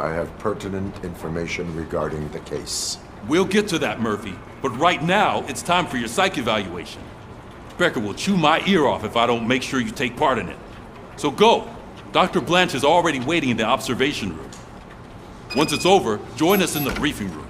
I have pertinent information regarding the case. We'll get to that, Murphy. But right now, it's time for your psych evaluation. Becker will chew my ear off if I don't make sure you take part in it. So go. Dr. Blanche is already waiting in the observation room. Once it's over, join us in the briefing room.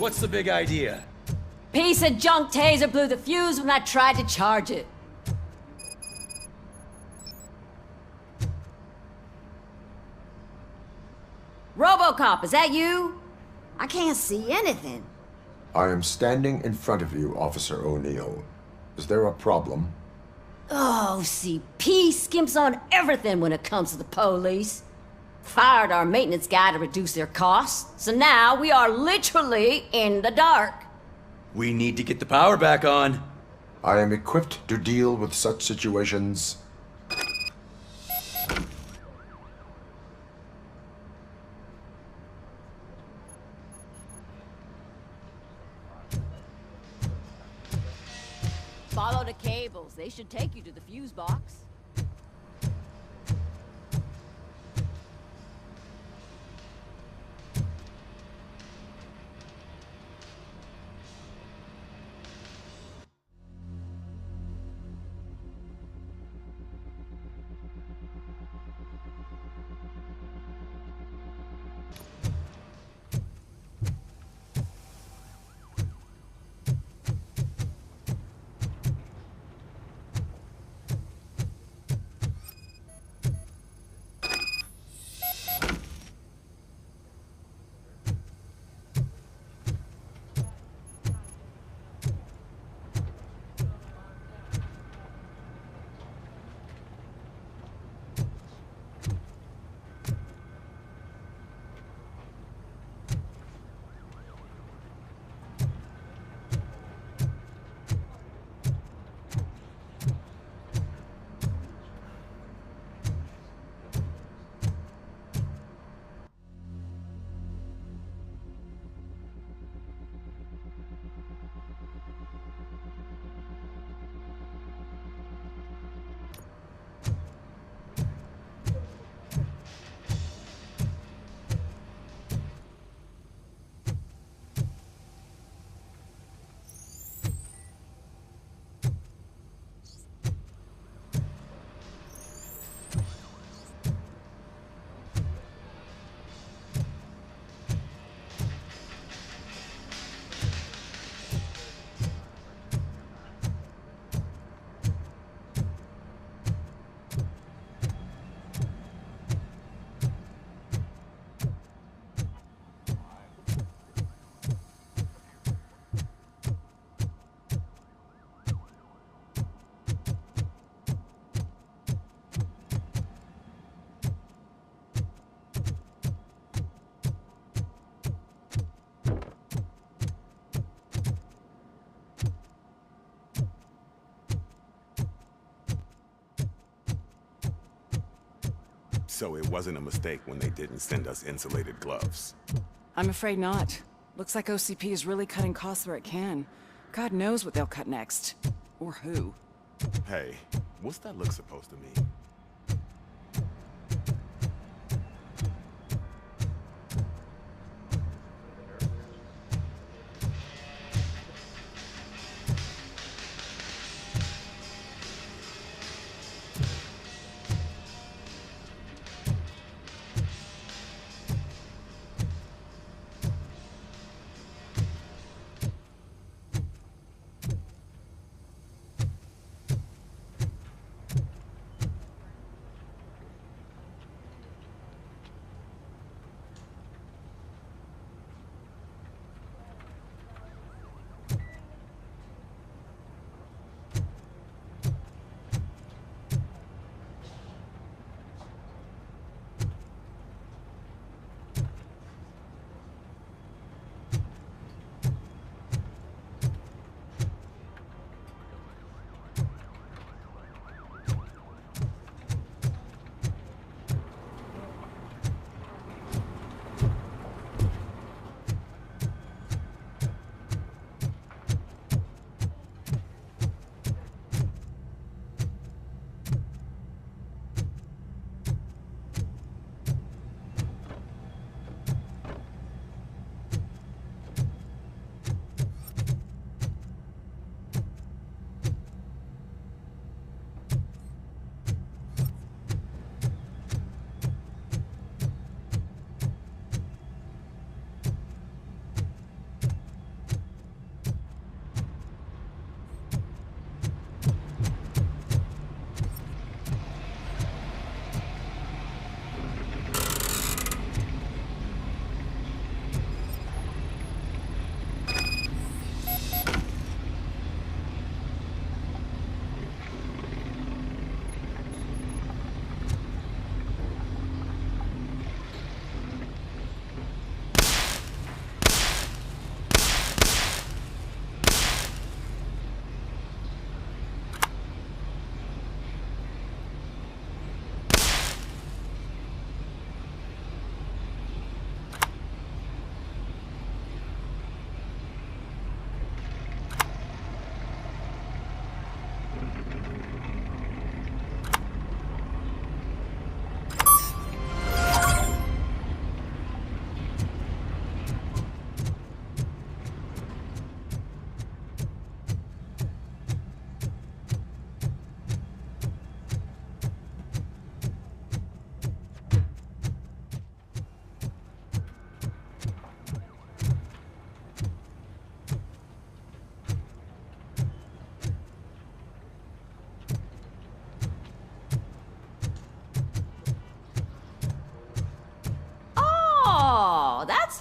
What's the big idea? Piece of junk taser blew the fuse when I tried to charge it. RoboCop, is that you? I can't see anything. I am standing in front of you, Officer O'Neill. Is there a problem? Oh, CP skimps on everything when it comes to the police. Fired our maintenance guy to reduce their costs, so now we are literally in the dark. We need to get the power back on. I am equipped to deal with such situations. Follow the cables. They should take you to the fuse box. So it wasn't a mistake when they didn't send us insulated gloves. I'm afraid not. Looks like OCP is really cutting costs where it can. God knows what they'll cut next. Or who. Hey, what's that look supposed to mean?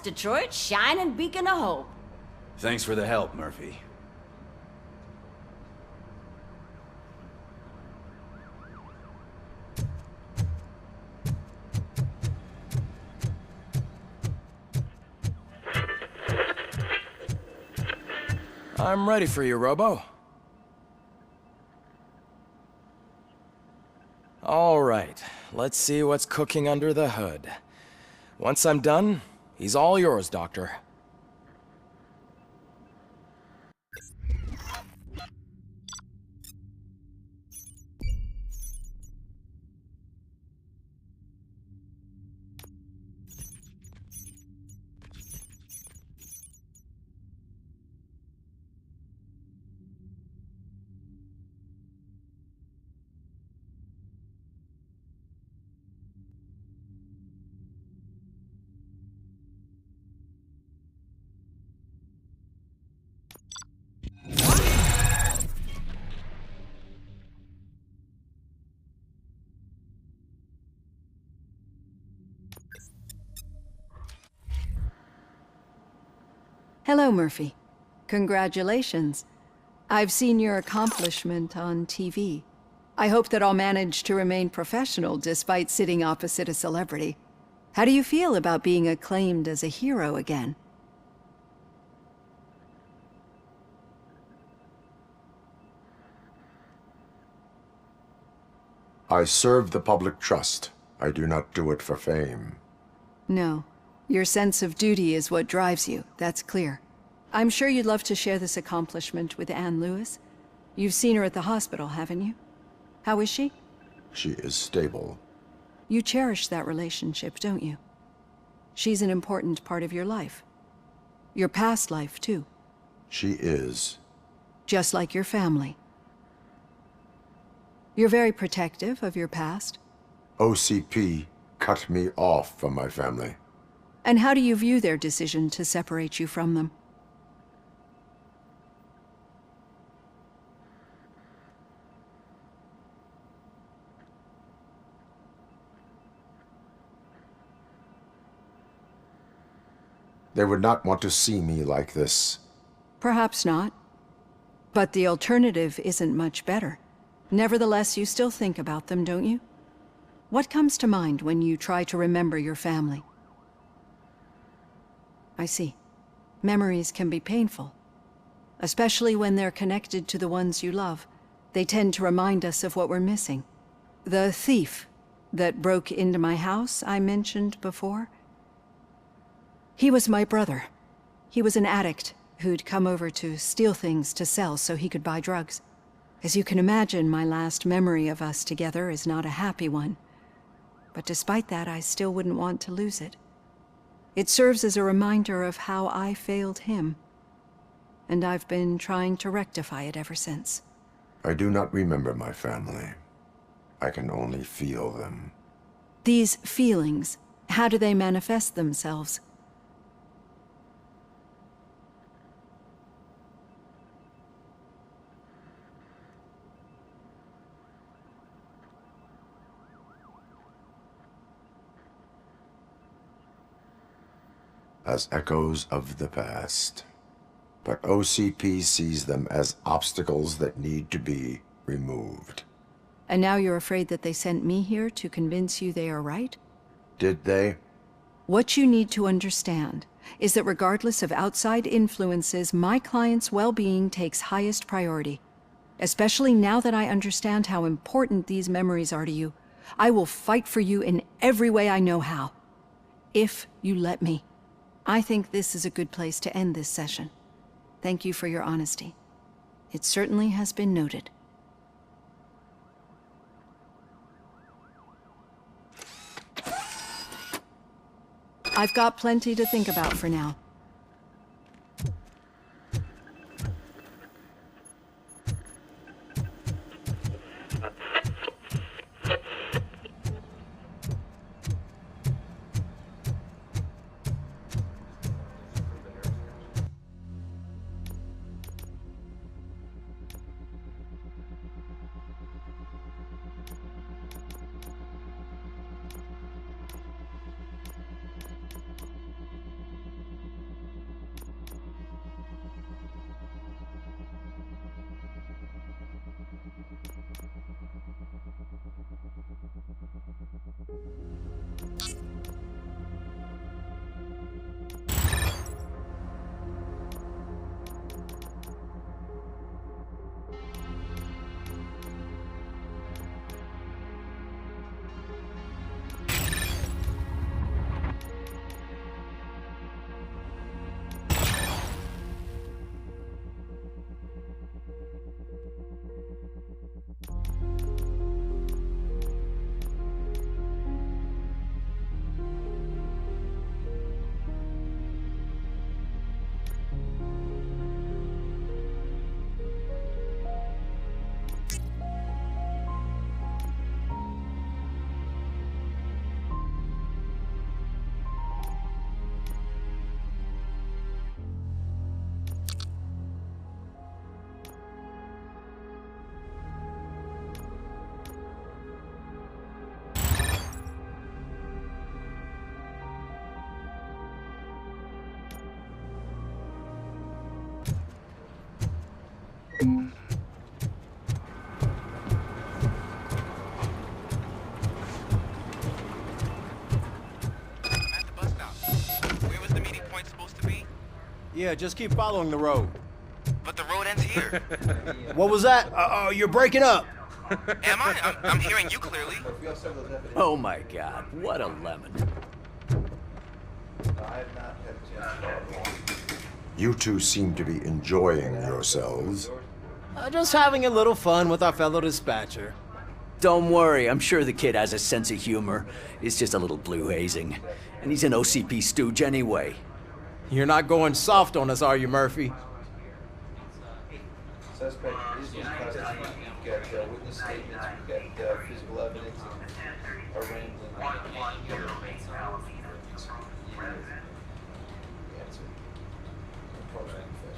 West Detroit's shining beacon of hope. Thanks for the help, Murphy. I'm ready for you, Robo. All right, let's see what's cooking under the hood. Once I'm done, he's all yours, Doctor. Hello, Murphy. Congratulations. I've seen your accomplishment on TV. I hope that I'll manage to remain professional despite sitting opposite a celebrity. How do you feel about being acclaimed as a hero again? I serve the public trust. I do not do it for fame. No. Your sense of duty is what drives you, that's clear. I'm sure you'd love to share this accomplishment with Anne Lewis. You've seen her at the hospital, haven't you? How is she? She is stable. You cherish that relationship, don't you? She's an important part of your life. Your past life, too. She is. Just like your family. You're very protective of your past. OCP cut me off from my family. And how do you view their decision to separate you from them? They would not want to see me like this. Perhaps not. But the alternative isn't much better. Nevertheless, you still think about them, don't you? What comes to mind when you try to remember your family? I see. Memories can be painful. Especially when they're connected to the ones you love. They tend to remind us of what we're missing. The thief that broke into my house I mentioned before? He was my brother. He was an addict who'd come over to steal things to sell so he could buy drugs. As you can imagine, my last memory of us together is not a happy one. But despite that, I still wouldn't want to lose it. It serves as a reminder of how I failed him. And I've been trying to rectify it ever since. I do not remember my family. I can only feel them. These feelings, how do they manifest themselves? As echoes of the past. But OCP sees them as obstacles that need to be removed. And now you're afraid that they sent me here to convince you they are right? Did they? What you need to understand is that regardless of outside influences, my client's well-being takes highest priority. Especially now that I understand how important these memories are to you. I will fight for you in every way I know how. If you let me. I think this is a good place to end this session. Thank you for your honesty. It certainly has been noted. I've got plenty to think about for now. Yeah, just keep following the road. But the road ends here. What was that? You're breaking up. Am I? I'm hearing you clearly. Oh my god, what a lemon. You two seem to be enjoying yourselves. Just having a little fun with our fellow dispatcher. Don't worry, I'm sure the kid has a sense of humor. It's just a little blue hazing. And he's an OCP stooge anyway. You're not going soft on us, are you, Murphy? Suspect is in custody. We've got witness statements, we've got physical evidence, a rambling.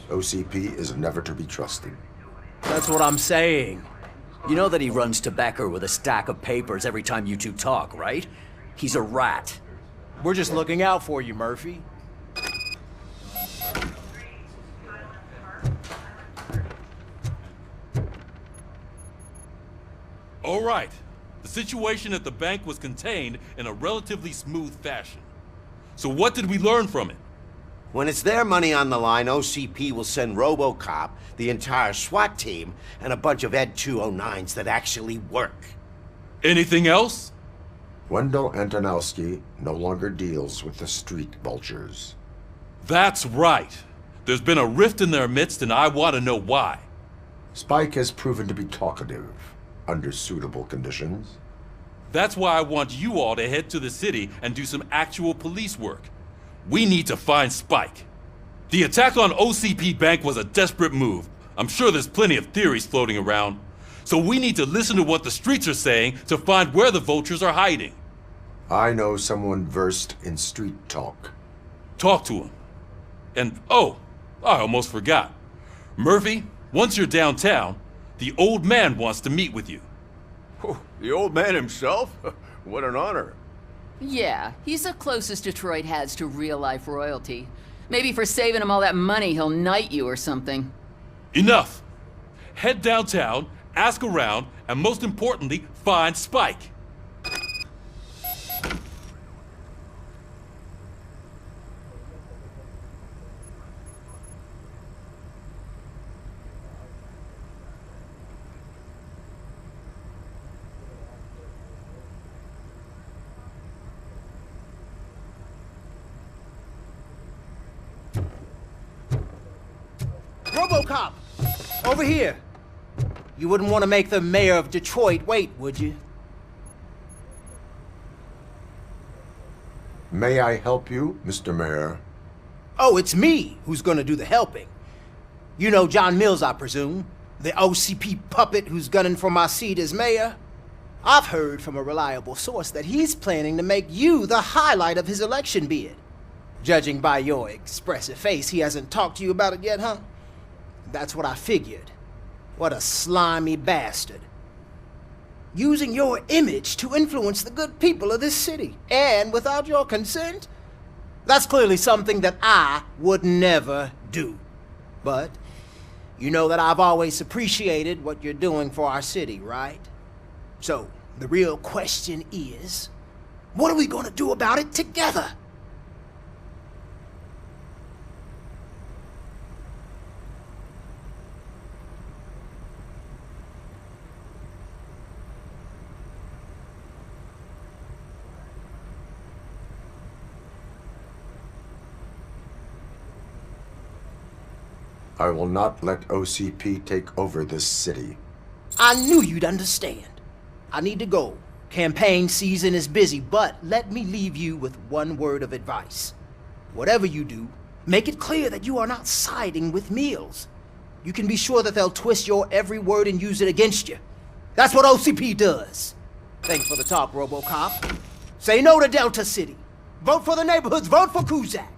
OCP is never to be trusted. That's what I'm saying. You know that he runs tobacco with a stack of papers every time you two talk, right? He's a rat. We're just looking out for you, Murphy. All right. The situation at the bank was contained in a relatively smooth fashion. So what did we learn from it? When it's their money on the line, OCP will send RoboCop, the entire SWAT team, and a bunch of Ed 209s that actually work. Anything else? Wendell Antonowski no longer deals with the street vultures. That's right. There's been a rift in their midst, and I want to know why. Spike has proven to be talkative, under suitable conditions. That's why I want you all to head to the city and do some actual police work. We need to find Spike. The attack on OCP Bank was a desperate move. I'm sure there's plenty of theories floating around. So we need to listen to what the streets are saying to find where the vultures are hiding. I know someone versed in street talk. Talk to him. And, oh, I almost forgot. Murphy, once you're downtown, the old man wants to meet with you. Oh, the old man himself? What an honor. Yeah, he's the closest Detroit has to real-life royalty. Maybe for saving him all that money, he'll knight you or something. Enough! Head downtown, ask around, and most importantly, find Spike. RoboCop! Over here! You wouldn't want to make the mayor of Detroit wait, would you? May I help you, Mr. Mayor? Oh, it's me who's gonna do the helping. You know John Mills, I presume? The OCP puppet who's gunning for my seat as mayor? I've heard from a reliable source that he's planning to make you the highlight of his election bid. Judging by your expressive face, he hasn't talked to you about it yet, huh? That's what I figured. What a slimy bastard. Using your image to influence the good people of this city, and without your consent? That's clearly something that I would never do. But you know that I've always appreciated what you're doing for our city, right? So, the real question is, what are we gonna do about it together? I will not let OCP take over this city. I knew you'd understand. I need to go. Campaign season is busy, but let me leave you with one word of advice. Whatever you do, make it clear that you are not siding with Mills. You can be sure that they'll twist your every word and use it against you. That's what OCP does. Thanks for the talk, RoboCop. Say no to Delta City. Vote for the neighborhoods. Vote for Kuzak.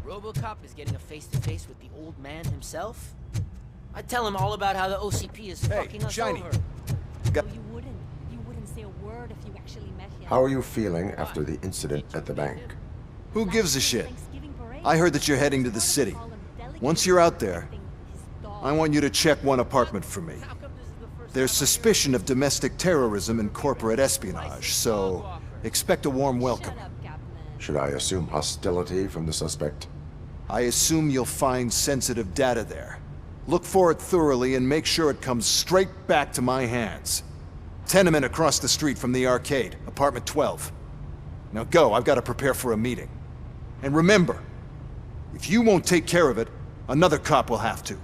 RoboCop is getting a face-to-face with the old man himself? I'd tell him all about how the OCP is fucking us Shiny. over. You wouldn't say a word if you actually met him. How are you feeling after the incident at the bank? Who gives a shit? I heard that you're heading to the city. Once you're out there, I want you to check one apartment for me. There's suspicion of domestic terrorism and corporate espionage, so expect a warm welcome. Should I assume hostility from the suspect? I assume you'll find sensitive data there. Look for it thoroughly and make sure it comes straight back to my hands. Tenement across the street from the arcade, apartment 12. Now go, I've got to prepare for a meeting. And remember, if you won't take care of it, another cop will have to.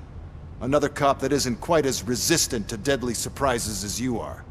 Another cop that isn't quite as resistant to deadly surprises as you are.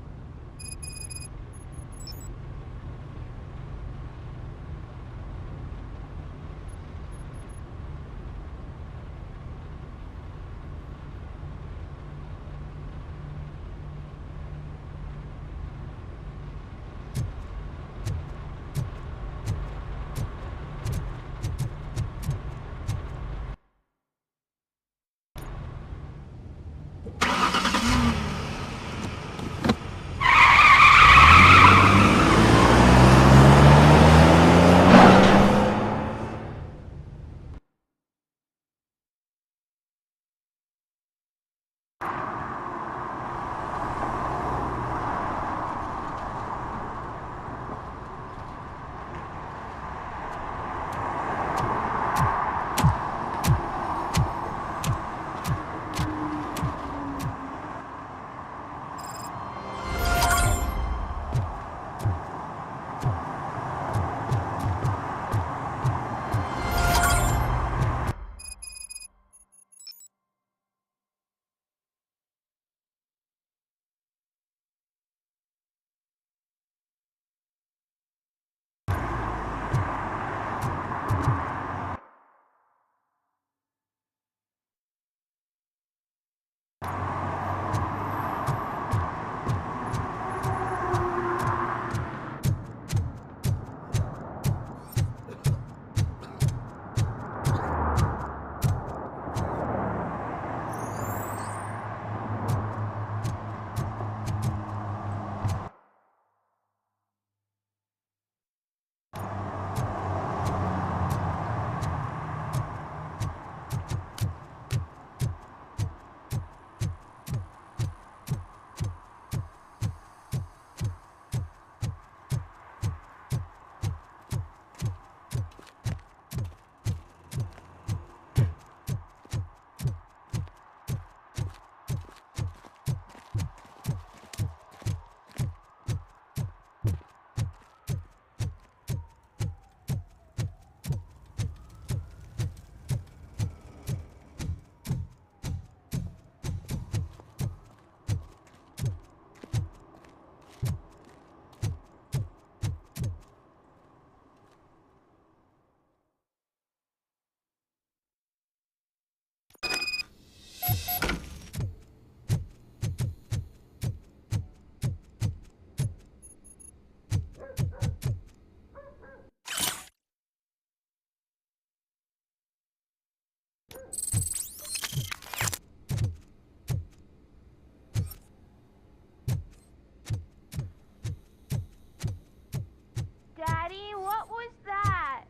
Daddy, what was that?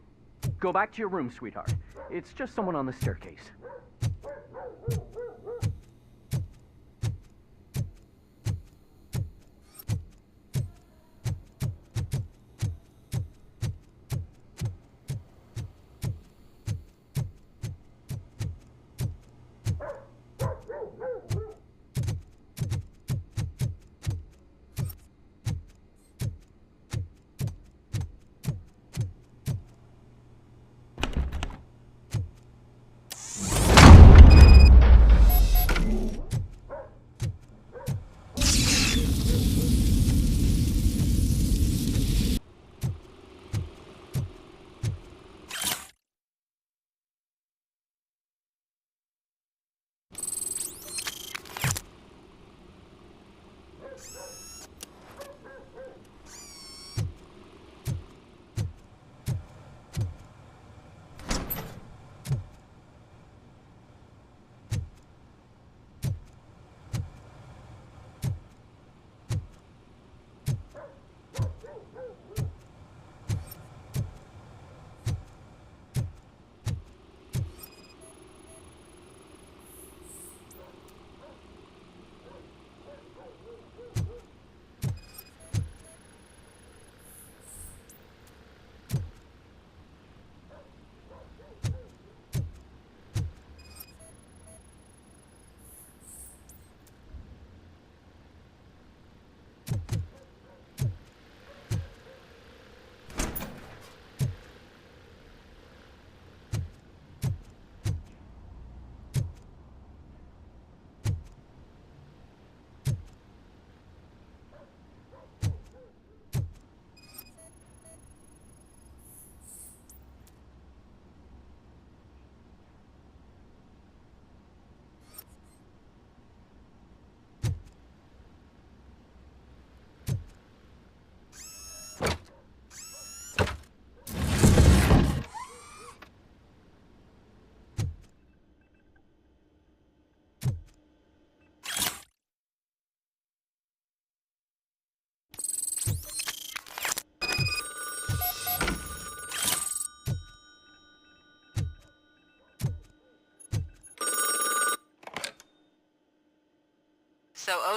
Go back to your room, sweetheart. It's just someone on the staircase.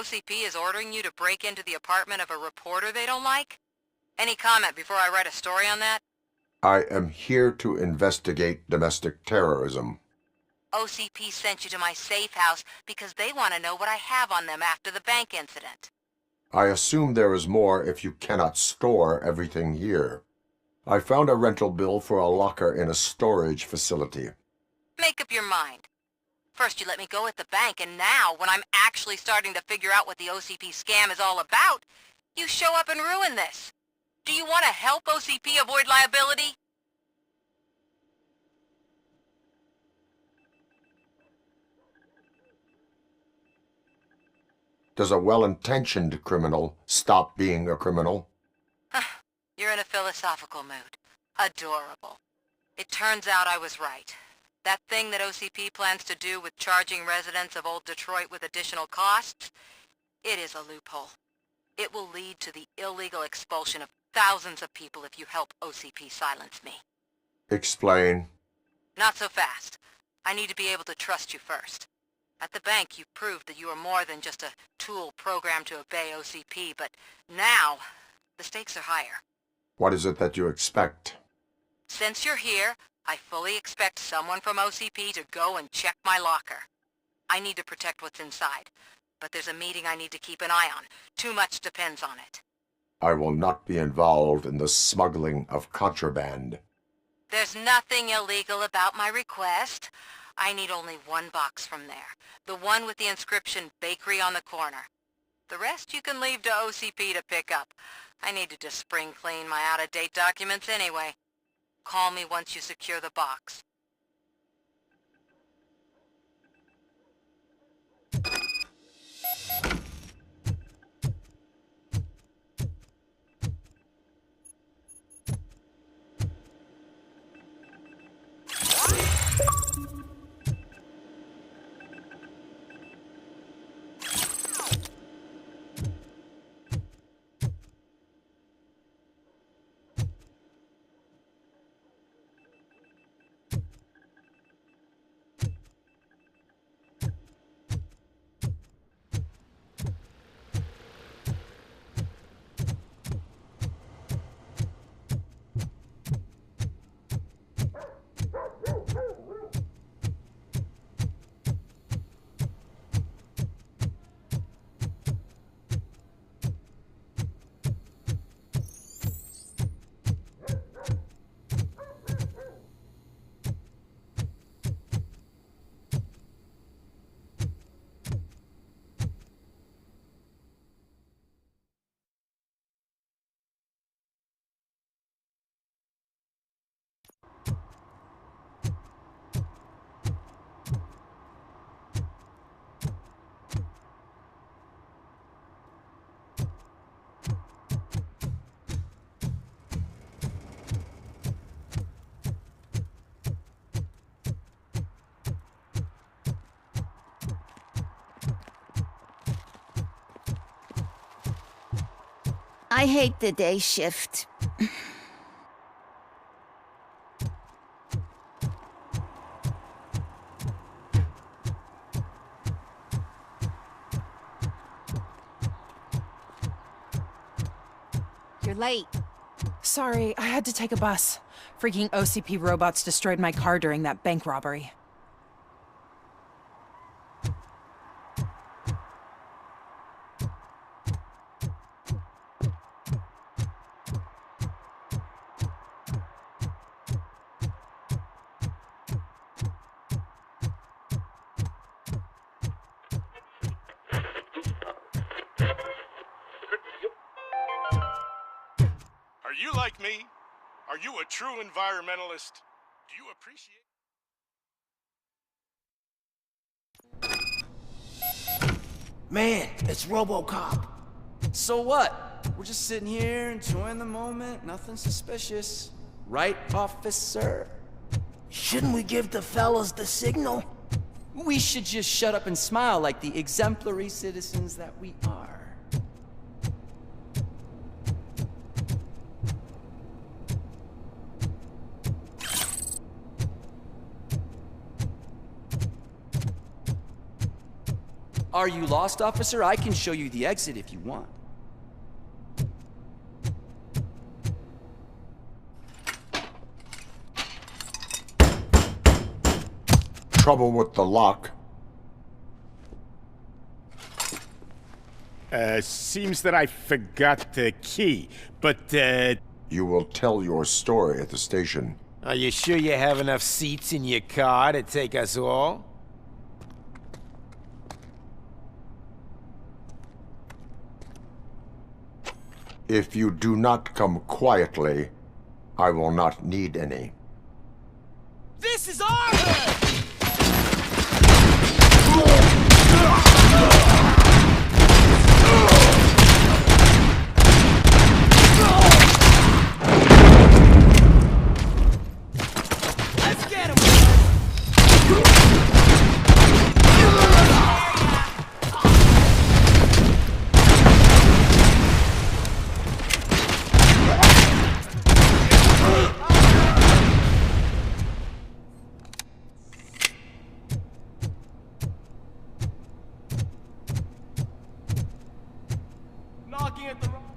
OCP is ordering you to break into the apartment of a reporter they don't like? Any comment before I write a story on that? I am here to investigate domestic terrorism. OCP sent you to my safe house because they want to know what I have on them after the bank incident. I assume there is more if you cannot store everything here. I found a rental bill for a locker in a storage facility. Make up your mind. First you let me go at the bank, and now, when I'm actually starting to figure out what the OCP scam is all about, you show up and ruin this. Do you want to help OCP avoid liability? Does a well-intentioned criminal stop being a criminal? You're in a philosophical mood. Adorable. It turns out I was right. That thing that OCP plans to do with charging residents of Old Detroit with additional costs, it is a loophole. It will lead to the illegal expulsion of thousands of people if you help OCP silence me. Explain. Not so fast. I need to be able to trust you first. At the bank, you proved that you are more than just a tool programmed to obey OCP, but now, the stakes are higher. What is it that you expect? Since you're here, I fully expect someone from OCP to go and check my locker. I need to protect what's inside, but there's a meeting I need to keep an eye on. Too much depends on it. I will not be involved in the smuggling of contraband. There's nothing illegal about my request. I need only one box from there. The one with the inscription Bakery on the corner. The rest you can leave to OCP to pick up. I need to just spring clean my out-of-date documents anyway. Call me once you secure the box. I hate the day shift. You're late. Sorry, I had to take a bus. Freaking OCP robots destroyed my car during that bank robbery. Are you like me? Are you a true environmentalist? Do you appreciate... Man, it's RoboCop. So what? We're just sitting here enjoying the moment, nothing suspicious. Right, officer? Shouldn't we give the fellas the signal? We should just shut up and smile like the exemplary citizens that we are. Are you lost, officer? I can show you the exit if you want. Trouble with the lock. Seems that I forgot the key, but, You will tell your story at the station. Are you sure you have enough seats in your car to take us all? If you do not come quietly, I will not need any. This is our hood! Let's get him! Knocking at the wrong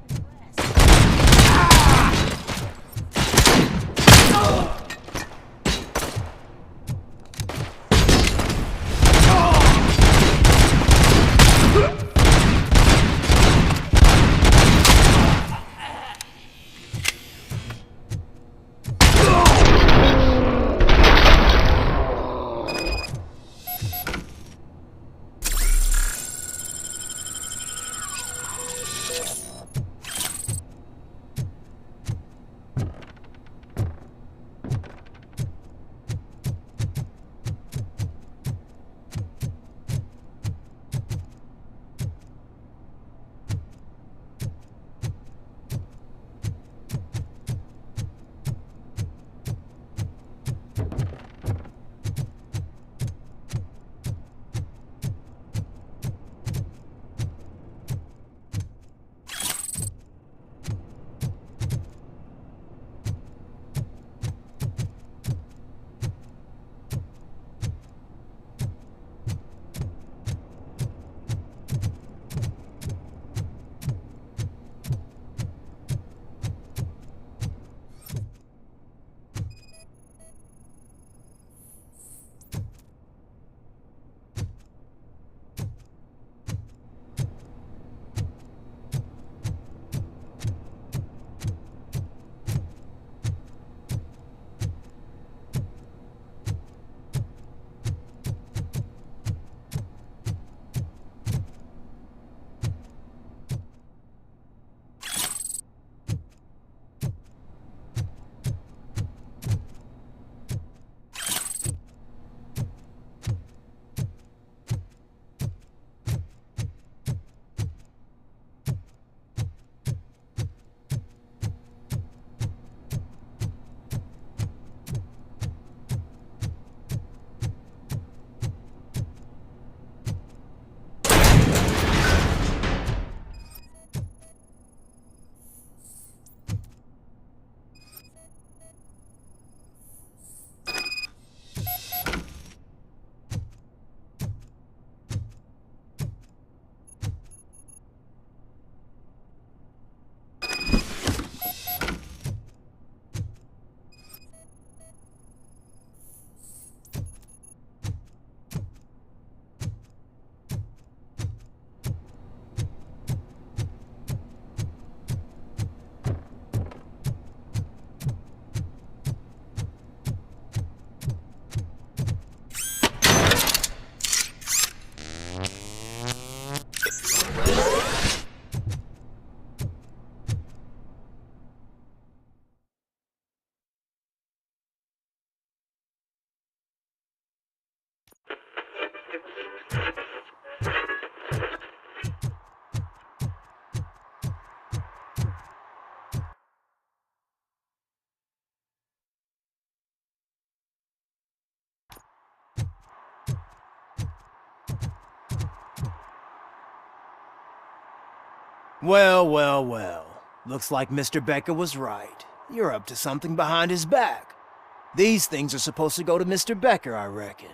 Well, well, well. Looks like Mr. Becker was right. You're up to something behind his back. These things are supposed to go to Mr. Becker, I reckon.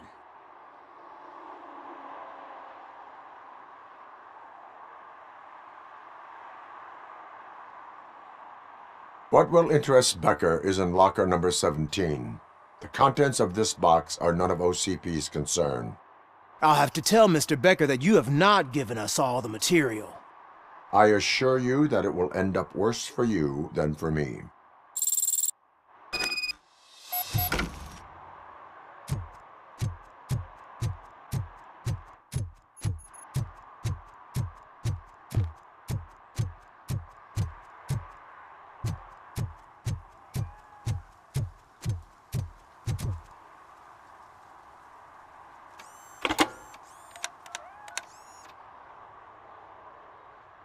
What will interest Becker is in locker number 17. The contents of this box are none of OCP's concern. I'll have to tell Mr. Becker that you have not given us all the material. I assure you that it will end up worse for you than for me.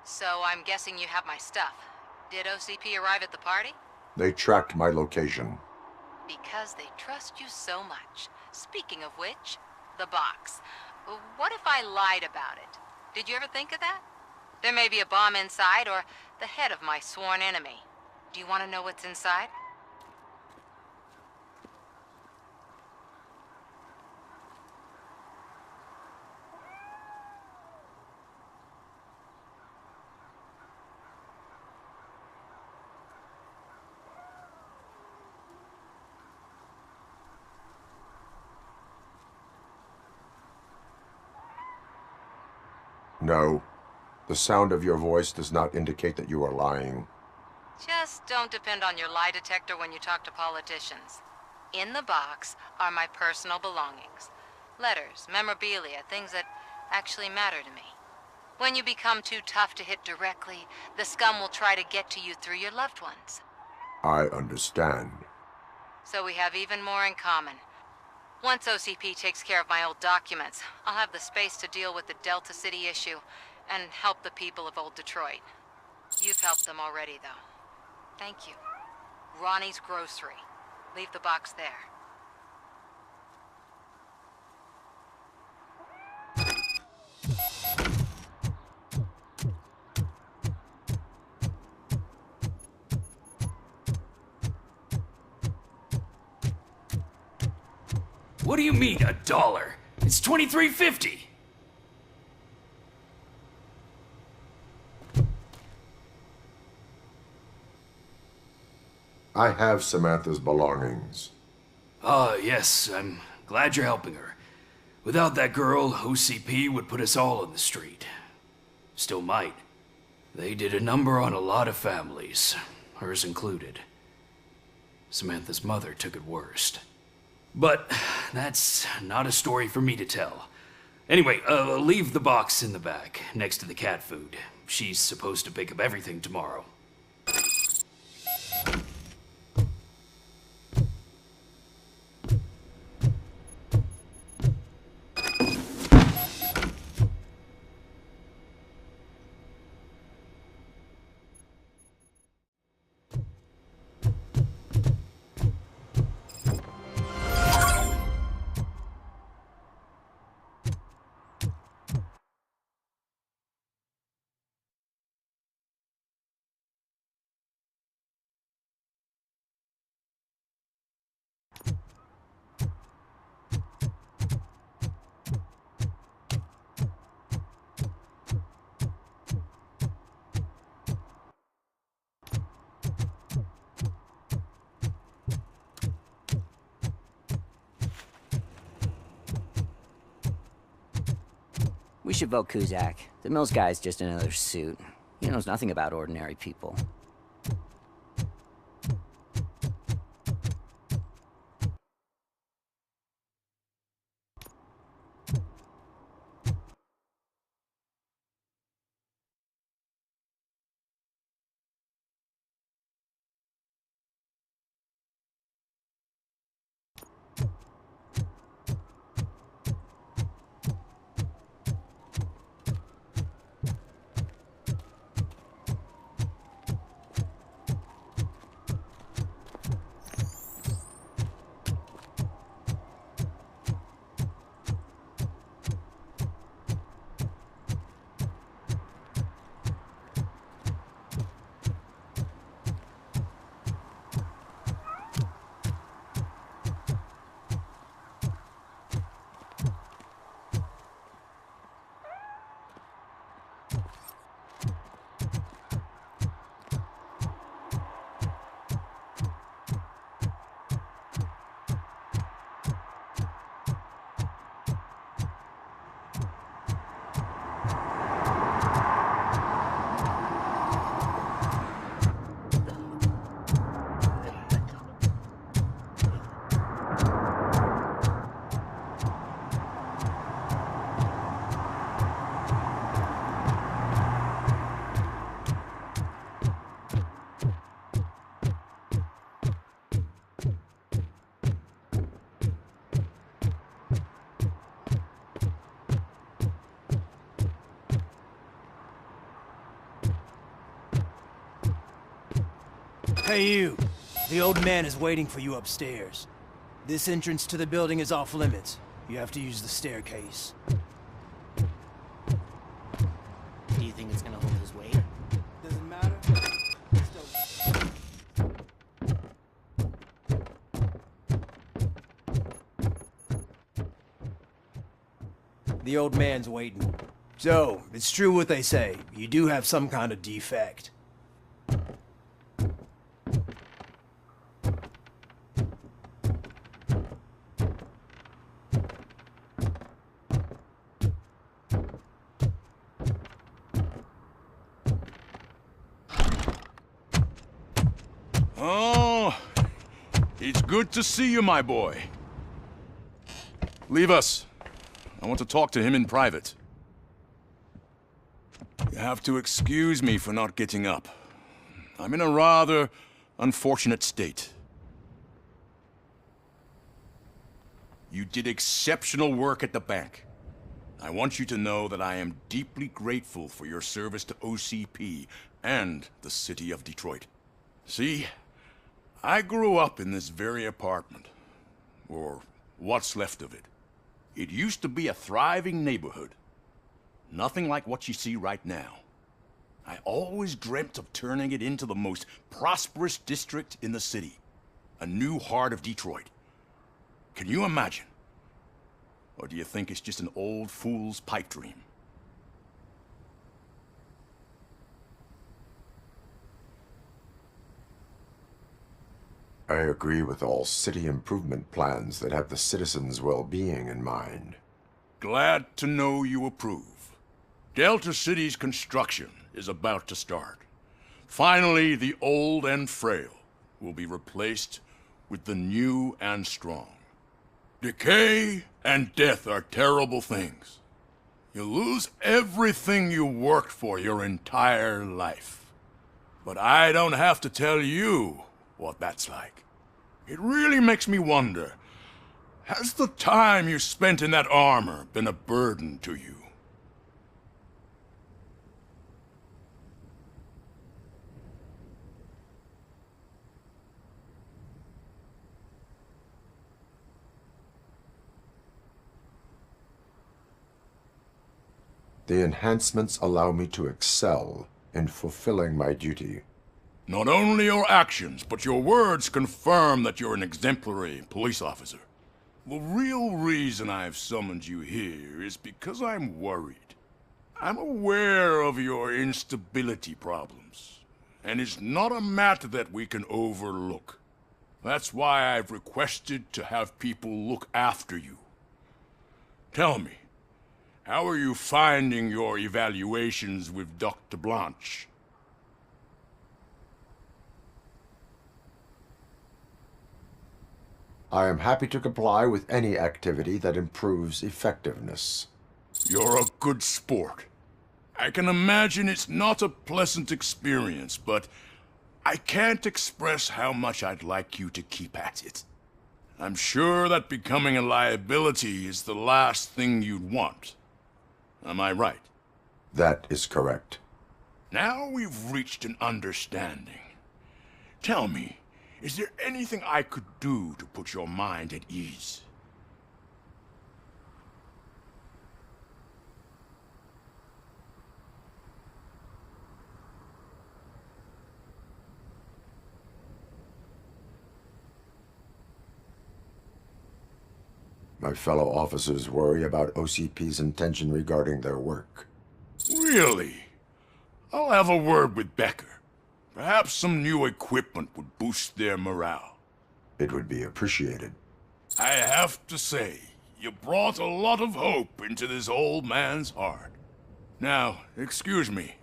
So I'm guessing you have my stuff. Did OCP arrive at the party? They tracked my location. Because they trust you so much. Speaking of which, the box. What if I lied about it? Did you ever think of that? There may be a bomb inside or the head of my sworn enemy. Do you want to know what's inside? No. The sound of your voice does not indicate that you are lying. Just don't depend on your lie detector when you talk to politicians. In the box are my personal belongings. Letters, memorabilia, things that actually matter to me. When you become too tough to hit directly, the scum will try to get to you through your loved ones. I understand. So we have even more in common. Once OCP takes care of my old documents, I'll have the space to deal with the Delta City issue and help the people of Old Detroit. You've helped them already, though. Thank you. Ronnie's Grocery. Leave the box there. What do you mean, $1? It's $23.50. I have Samantha's belongings. Yes, I'm glad you're helping her. Without that girl, OCP would put us all in the street. Still might. They did a number on a lot of families, hers included. Samantha's mother took it worst. But that's not a story for me to tell. Anyway, leave the box in the back, next to the cat food. She's supposed to pick up everything tomorrow. We should vote Kuzak. The Mills guy's just another suit. He knows nothing about ordinary people. Hey, you. The old man is waiting for you upstairs. This entrance to the building is off limits. You have to use the staircase. Do you think it's gonna hold his weight? Doesn't matter. The old man's waiting. So, it's true what they say. You do have some kind of defect. Oh, it's good to see you, my boy. Leave us. I want to talk to him in private. You have to excuse me for not getting up. I'm in a rather unfortunate state. You did exceptional work at the bank. I want you to know that I am deeply grateful for your service to OCP and the city of Detroit. See, I grew up in this very apartment, or what's left of it. It used to be a thriving neighborhood. Nothing like what you see right now. I always dreamt of turning it into the most prosperous district in the city. A new heart of Detroit. Can you imagine? Or do you think it's just an old fool's pipe dream? I agree with all city improvement plans that have the citizens' well-being in mind. Glad to know you approve. Delta City's construction is about to start. Finally, the old and frail will be replaced with the new and strong. Decay and death are terrible things. You lose everything you worked for your entire life. But I don't have to tell you what that's like. It really makes me wonder, has the time you spent in that armor been a burden to you? The enhancements allow me to excel in fulfilling my duty. Not only your actions, but your words confirm that you're an exemplary police officer. The real reason I've summoned you here is because I'm worried. I'm aware of your instability problems, and it's not a matter that we can overlook. That's why I've requested to have people look after you. Tell me, how are you finding your evaluations with Dr. Blanche? I am happy to comply with any activity that improves effectiveness. You're a good sport. I can imagine it's not a pleasant experience, but I can't express how much I'd like you to keep at it. I'm sure that becoming a liability is the last thing you'd want. Am I right? That is correct. Now we've reached an understanding. Tell me, is there anything I could do to put your mind at ease? My fellow officers worry about OCP's intention regarding their work. Really? I'll have a word with Becker. Perhaps some new equipment would boost their morale. It would be appreciated. I have to say, you brought a lot of hope into this old man's heart. Now, excuse me.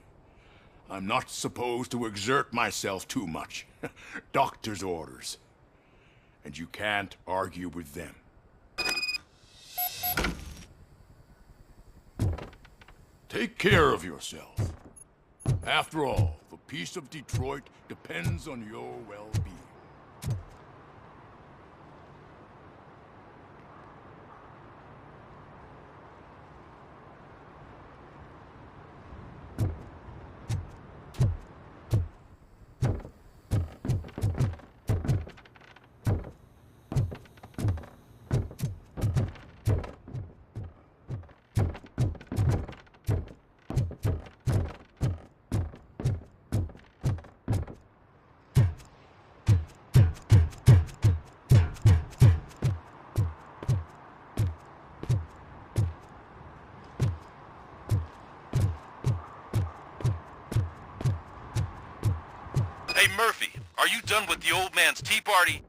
I'm not supposed to exert myself too much. Doctor's orders. And you can't argue with them. Take care of yourself. After all, the peace of Detroit depends on your well-being. Murphy, are you done with the old man's tea party?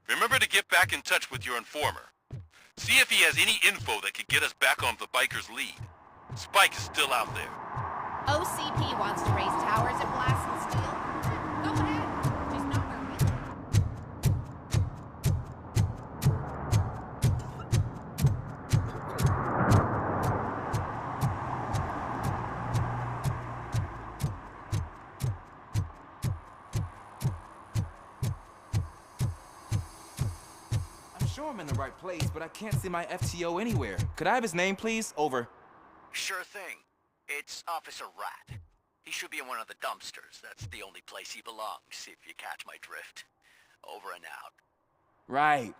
Remember to get back in touch with your informer. See if he has any info that could get us back on the biker's lead. Spike is still out there. OCP wants to raise towers at Blast and Steel. Go ahead. She's not working. I'm sure I'm in the right place, but I can't see my FTO anywhere. Could I have his name, please? Over. Sure thing. It's Officer Rat. He should be in one of the dumpsters. That's the only place he belongs, if you catch my drift. Over and out. Right.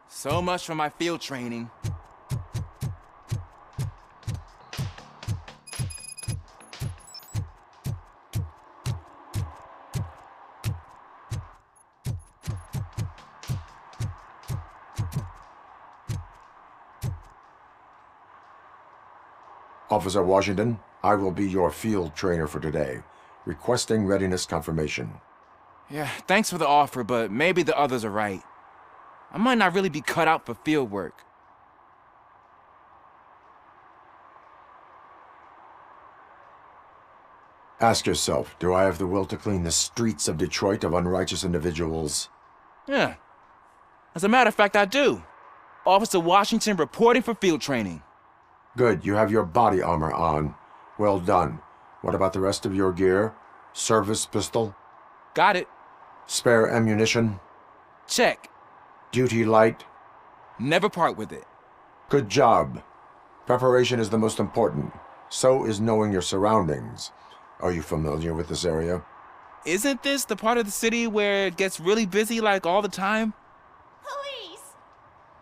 So much for my field training. Officer Washington, I will be your field trainer for today. Requesting readiness confirmation. Yeah, thanks for the offer, but maybe the others are right. I might not really be cut out for field work. Ask yourself, do I have the will to clean the streets of Detroit of unrighteous individuals? Yeah. As a matter of fact, I do. Officer Washington reporting for field training. Good, you have your body armor on. Well done. What about the rest of your gear? Service pistol? Got it. Spare ammunition? Check. Duty light? Never part with it. Good job. Preparation is the most important. So is knowing your surroundings. Are you familiar with this area? Isn't this the part of the city where it gets really busy like all the time? Police!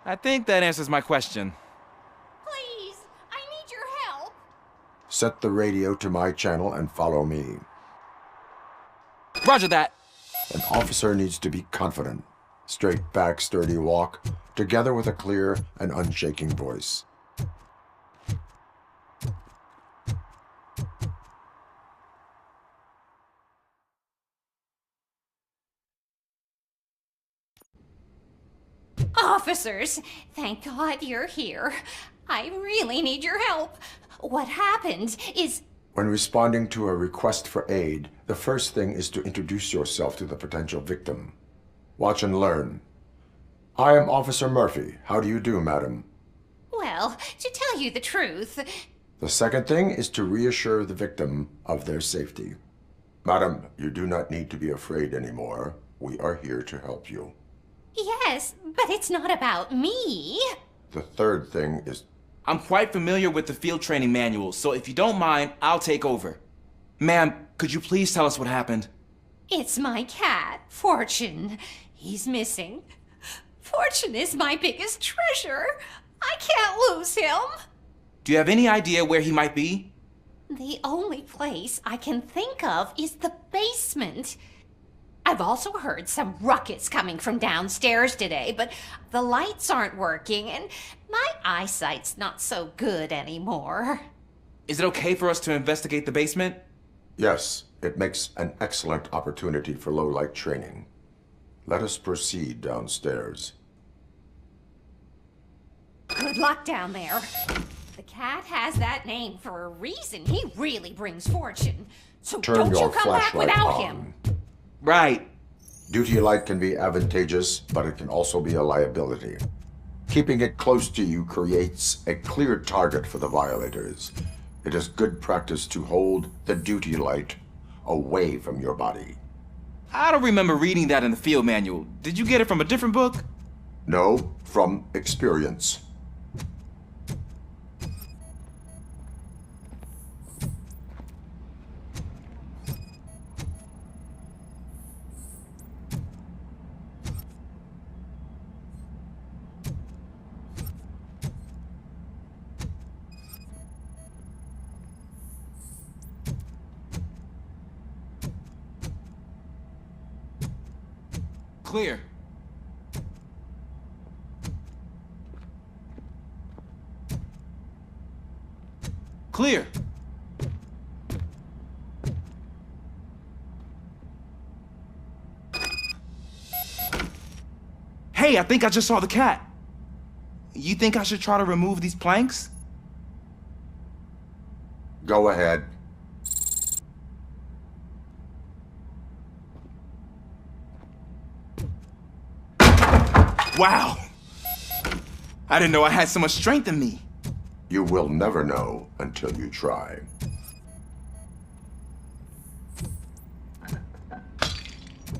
I think that answers my question. Please! I need your help! Set the radio to my channel and follow me. Roger that. An officer needs to be confident. Straight back, sturdy walk, together with a clear and unshaking voice. Officers, thank God you're here. I really need your help. What happened is... When responding to a request for aid, the first thing is to introduce yourself to the potential victim. Watch and learn. I am Officer Murphy. How do you do, madam? Well, to tell you the truth... The second thing is to reassure the victim of their safety. Madam, you do not need to be afraid anymore. We are here to help you. Yes, but it's not about me. The third thing is... I'm quite familiar with the field training manual, so if you don't mind, I'll take over. Ma'am, could you please tell us what happened? It's my cat, Fortune. He's missing. Fortune is my biggest treasure. I can't lose him. Do you have any idea where he might be? The only place I can think of is the basement. I've also heard some ruckus coming from downstairs today, but the lights aren't working and my eyesight's not so good anymore. Is it okay for us to investigate the basement? Yes, it makes an excellent opportunity for low-light training. Let us proceed downstairs. Good luck down there. The cat has that name for a reason. He really brings fortune. So Turn don't you your come back flashlight without on. him. Right. Duty light can be advantageous, but it can also be a liability. Keeping it close to you creates a clear target for the violators. It is good practice to hold the duty light away from your body. I don't remember reading that in the field manual. Did you get it from a different book? No, from experience. Clear. Clear. Hey, I think I just saw the cat. You think I should try to remove these planks? Go ahead. Wow! I didn't know I had so much strength in me. You will never know until you try.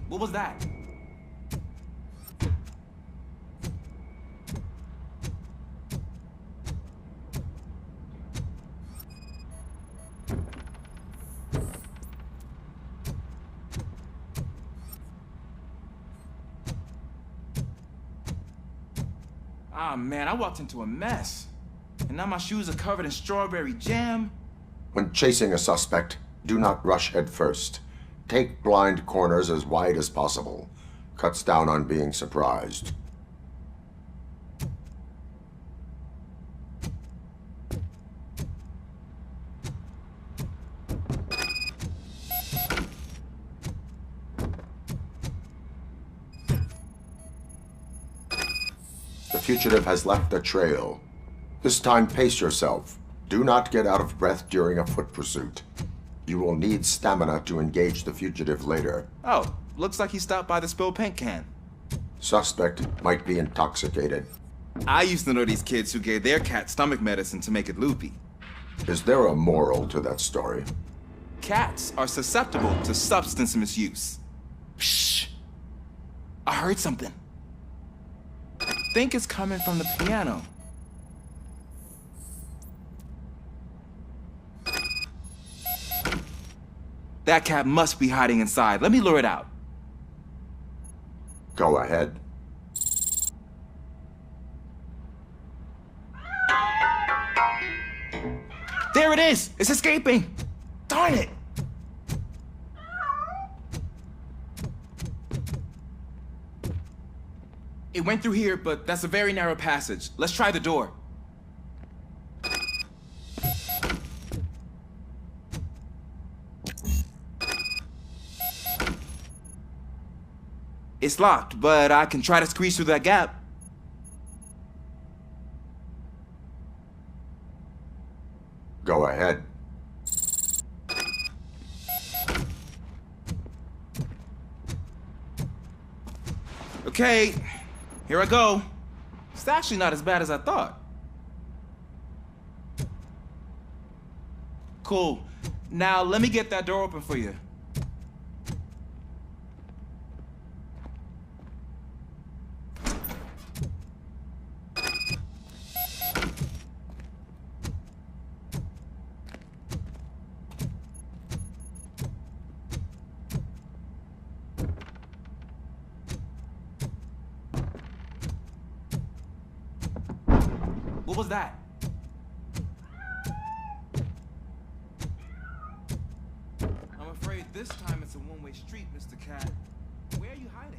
What was that? Ah, man, I walked into a mess. And now my shoes are covered in strawberry jam. When chasing a suspect, do not rush head first. Take blind corners as wide as possible. Cuts down on being surprised. The fugitive has left a trail. This time, pace yourself. Do not get out of breath during a foot pursuit. You will need stamina to engage the fugitive later. Oh, looks like he stopped by the spilled paint can. Suspect might be intoxicated. I used to know these kids who gave their cat stomach medicine to make it loopy. Is there a moral to that story? Cats are susceptible to substance misuse. Shh! I heard something. I think it's coming from the piano. That cat must be hiding inside. Let me lure it out. Go ahead. There it is! It's escaping! Darn it! It went through here, but that's a very narrow passage. Let's try the door. It's locked, but I can try to squeeze through that gap. Go ahead. Okay, here I go. It's actually not as bad as I thought. Cool. Now let me get that door open for you. What was that? I'm afraid this time it's a one-way street, Mr. Cat. Where are you hiding?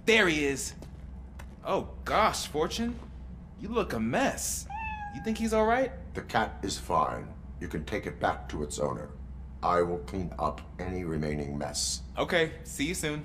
There he is. Oh gosh, Fortune. You look a mess. You think he's all right? The cat is fine. You can take it back to its owner. I will clean up any remaining mess. Okay, see you soon.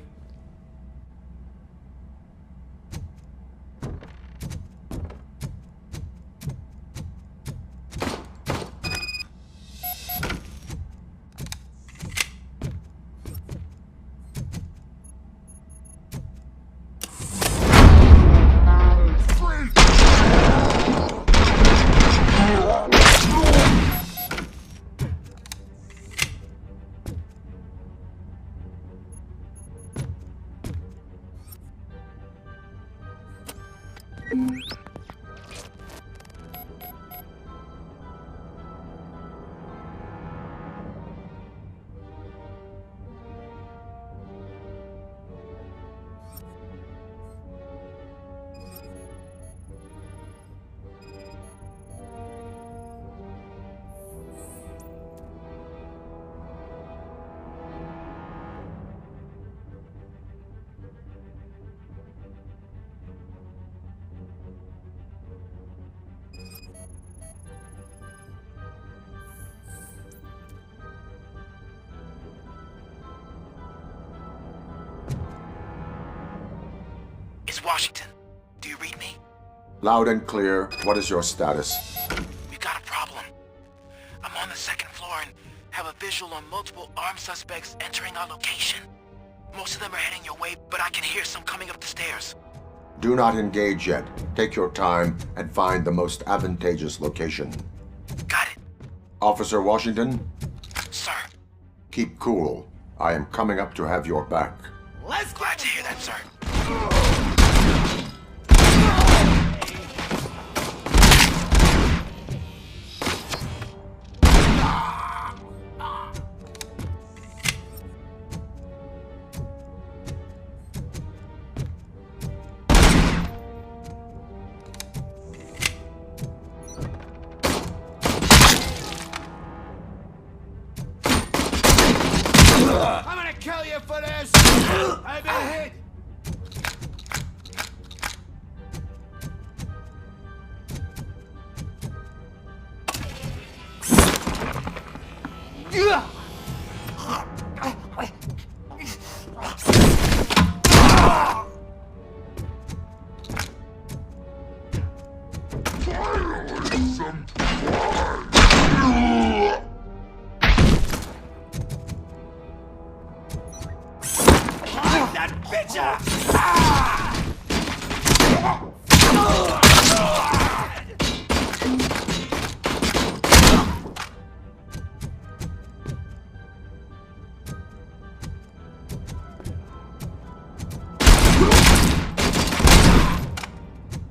is Washington. Do you read me? Loud and clear. What is your status? We've got a problem. I'm on the second floor and have a visual on multiple armed suspects entering our location. Most of them are heading your way, but I can hear some coming up the stairs. Do not engage yet. Take your time and find the most advantageous location. Got it. Officer Washington? Sir. Keep cool. I am coming up to have your back. Let's glad to hear that, sir. I'm gonna kill you for this! I've been hit! That bitch!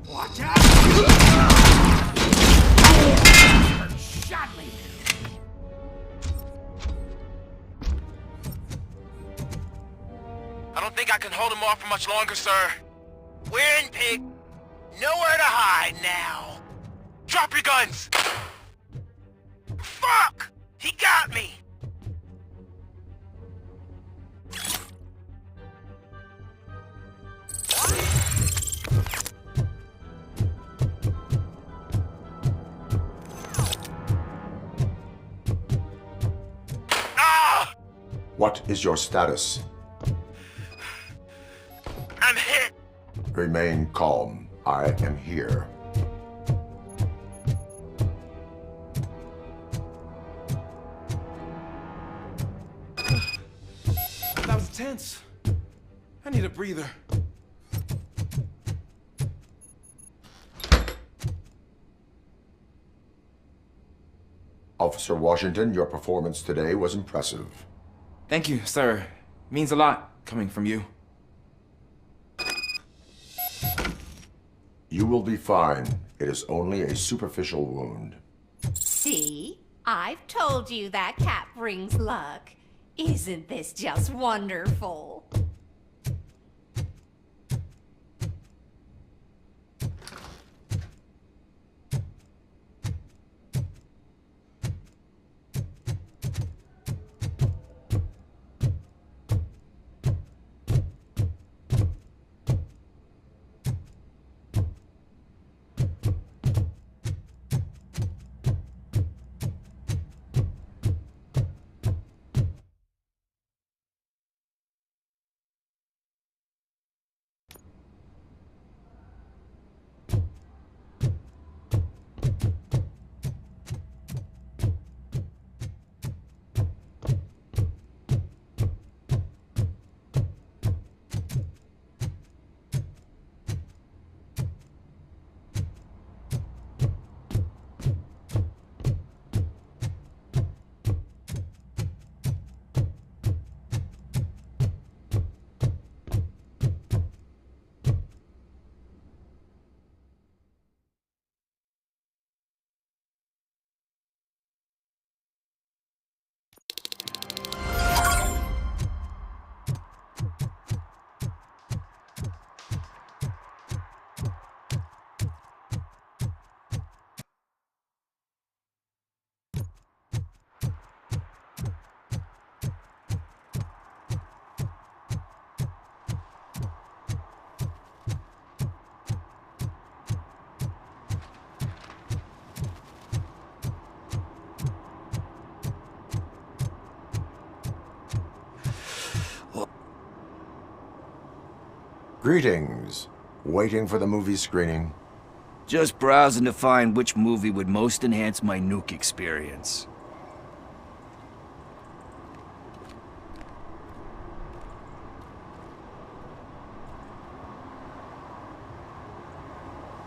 Watch out! Shot me! I don't think I can hold him off for much longer, sir. We're in, pig. Nowhere to hide now. Drop your guns! Fuck! He got me! Ah! What is your status? I'm hit! Remain calm. I am here. That was tense. I need a breather. Officer Washington, your performance today was impressive. Thank you, sir. Means a lot coming from you. You will be fine. It is only a superficial wound. See? I've told you that cat brings luck. Isn't this just wonderful? Greetings. Waiting for the movie screening. Just browsing to find which movie would most enhance my nuke experience.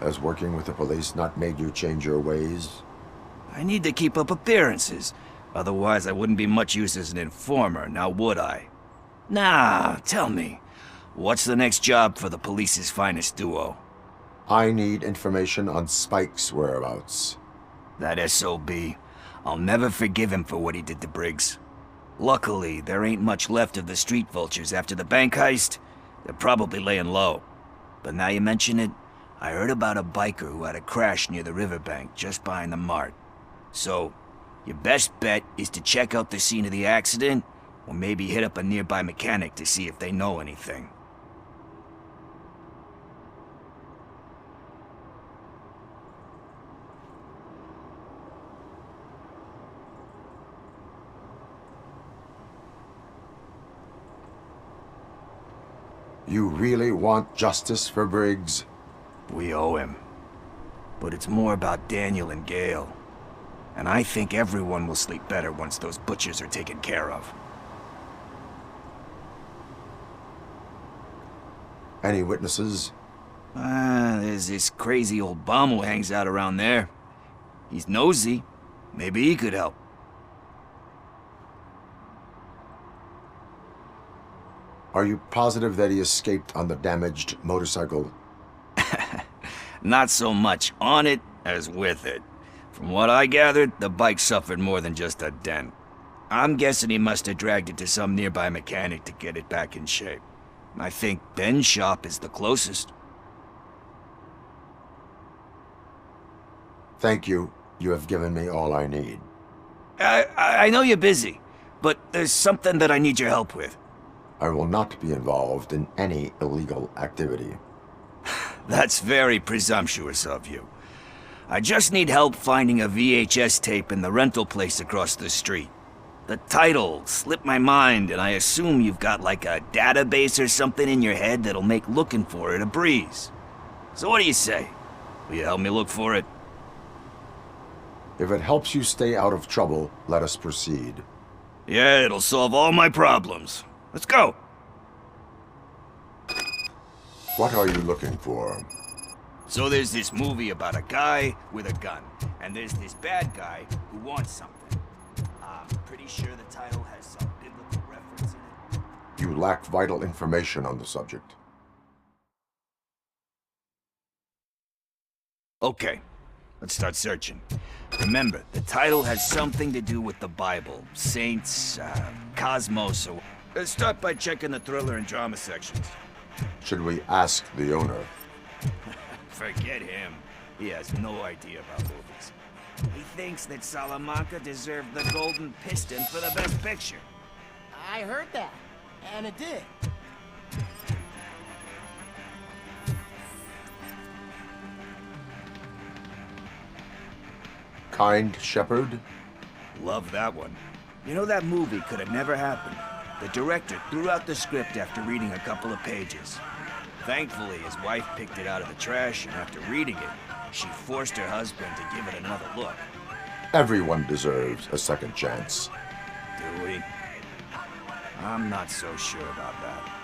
Has working with the police not made you change your ways? I need to keep up appearances. Otherwise, I wouldn't be much use as an informer, now would I? Nah, tell me. What's the next job for the police's finest duo? I need information on Spike's whereabouts. That SOB. I'll never forgive him for what he did to Briggs. Luckily, there ain't much left of the street vultures after the bank heist. They're probably laying low. But now you mention it, I heard about a biker who had a crash near the riverbank just behind the mart. So, your best bet is to check out the scene of the accident, or maybe hit up a nearby mechanic to see if they know anything. You really want justice for Briggs? We owe him. But it's more about Daniel and Gale. And I think everyone will sleep better once those butchers are taken care of. Any witnesses? There's this crazy old bum who hangs out around there. He's nosy. Maybe he could help. Are you positive that he escaped on the damaged motorcycle? Not so much on it as with it. From what I gathered, the bike suffered more than just a dent. I'm guessing he must have dragged it to some nearby mechanic to get it back in shape. I think Ben's shop is the closest. Thank you. You have given me all I need. I know you're busy, but there's something that I need your help with. I will not be involved in any illegal activity. That's very presumptuous of you. I just need help finding a VHS tape in the rental place across the street. The title slipped my mind, and I assume you've got like a database or something in your head that'll make looking for it a breeze. So what do you say? Will you help me look for it? If it helps you stay out of trouble, let us proceed. Yeah, it'll solve all my problems. Let's go! What are you looking for? So there's this movie about a guy with a gun, and there's this bad guy who wants something. I'm pretty sure the title has some biblical reference in it. You lack vital information on the subject. Okay, let's start searching. Remember, the title has something to do with the Bible, saints, cosmos, or... Let's start by checking the thriller and drama sections. Should we ask the owner? Forget him. He has no idea about movies. He thinks that Salamanca deserved the Golden Piston for the Best Picture. I heard that, and it did. Kind Shepherd? Love that one. You know, that movie could have never happened. The director threw out the script after reading a couple of pages. Thankfully, his wife picked it out of the trash, and after reading it, she forced her husband to give it another look. Everyone deserves a second chance. Do we? I'm not so sure about that.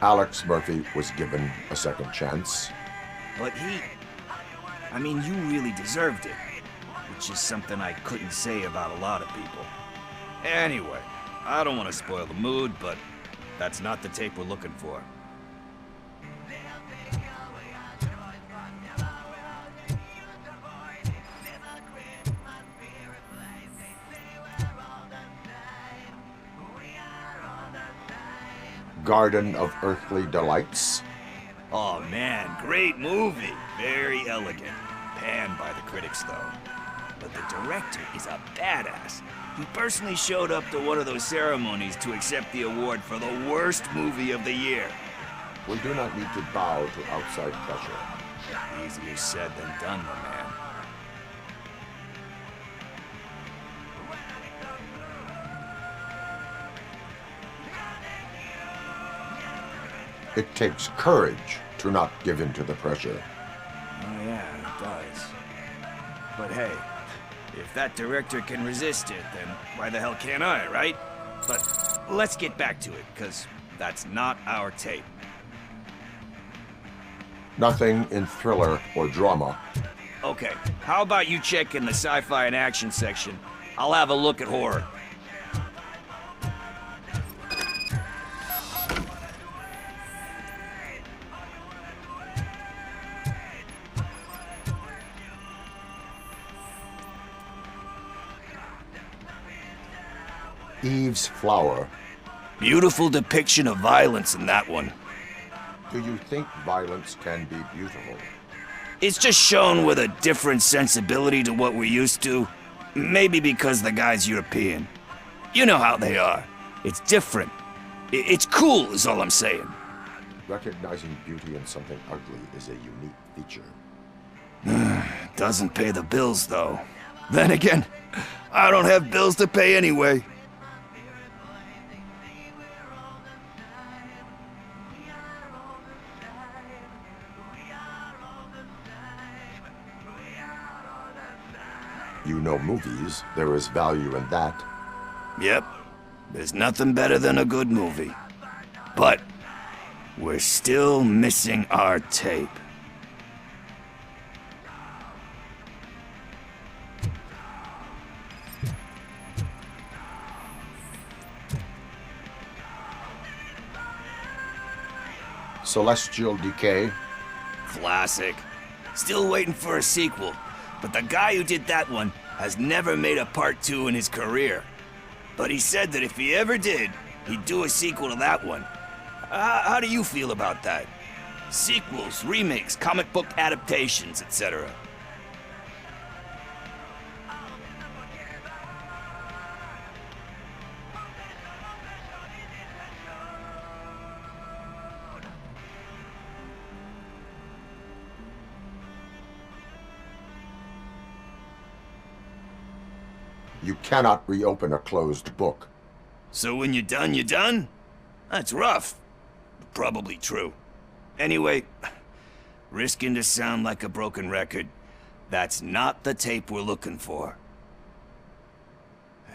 Alex Murphy was given a second chance. But I mean, you really deserved it. Which is something I couldn't say about a lot of people. Anyway, I don't want to spoil the mood, but that's not the tape we're looking for. Garden of Earthly Delights. Oh man, great movie. Very elegant. Panned by the critics, though. But the director is a badass. He personally showed up to one of those ceremonies to accept the award for the worst movie of the year. We do not need to bow to outside pressure. Easier said than done, my man. It takes courage to not give in to the pressure. Oh yeah, it does. But hey, if that director can resist it, then why the hell can't I, right? But let's get back to it, because that's not our tape. Nothing in thriller or drama. Okay, how about you check in the sci-fi and action section? I'll have a look at horror. Eve's Flower. Beautiful depiction of violence in that one. Do you think violence can be beautiful? It's just shown with a different sensibility to what we're used to. Maybe because the guy's European. You know how they are. It's different. It's cool is all I'm saying. Recognizing beauty in something ugly is a unique feature. Doesn't pay the bills, though. Then again, I don't have bills to pay anyway. You know movies, there is value in that. Yep, there's nothing better than a good movie. But we're still missing our tape. Celestial Decay. Classic. Still waiting for a sequel. But the guy who did that one has never made a part 2 in his career. But he said that if he ever did, he'd do a sequel to that one. How do you feel about that? Sequels, remakes, comic book adaptations, etc. You cannot reopen a closed book. So when you're done, you're done? That's rough. Probably true. Anyway, risking to sound like a broken record, that's not the tape we're looking for.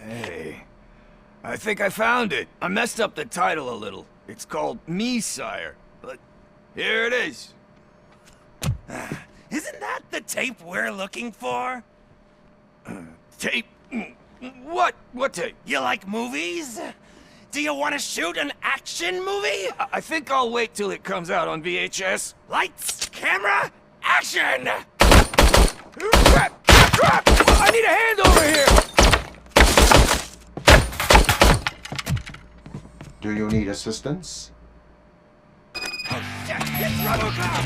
Hey, I think I found it. I messed up the title a little. It's called Me, Sire, but here it is. Isn't that the tape we're looking for? Tape? What? What tape? You like movies? Do you want to shoot an action movie? I think I'll wait till it comes out on VHS. Lights, camera, action! Crap! Crap! I need a hand over here! Do you need assistance? Oh shit! It's RoboCop!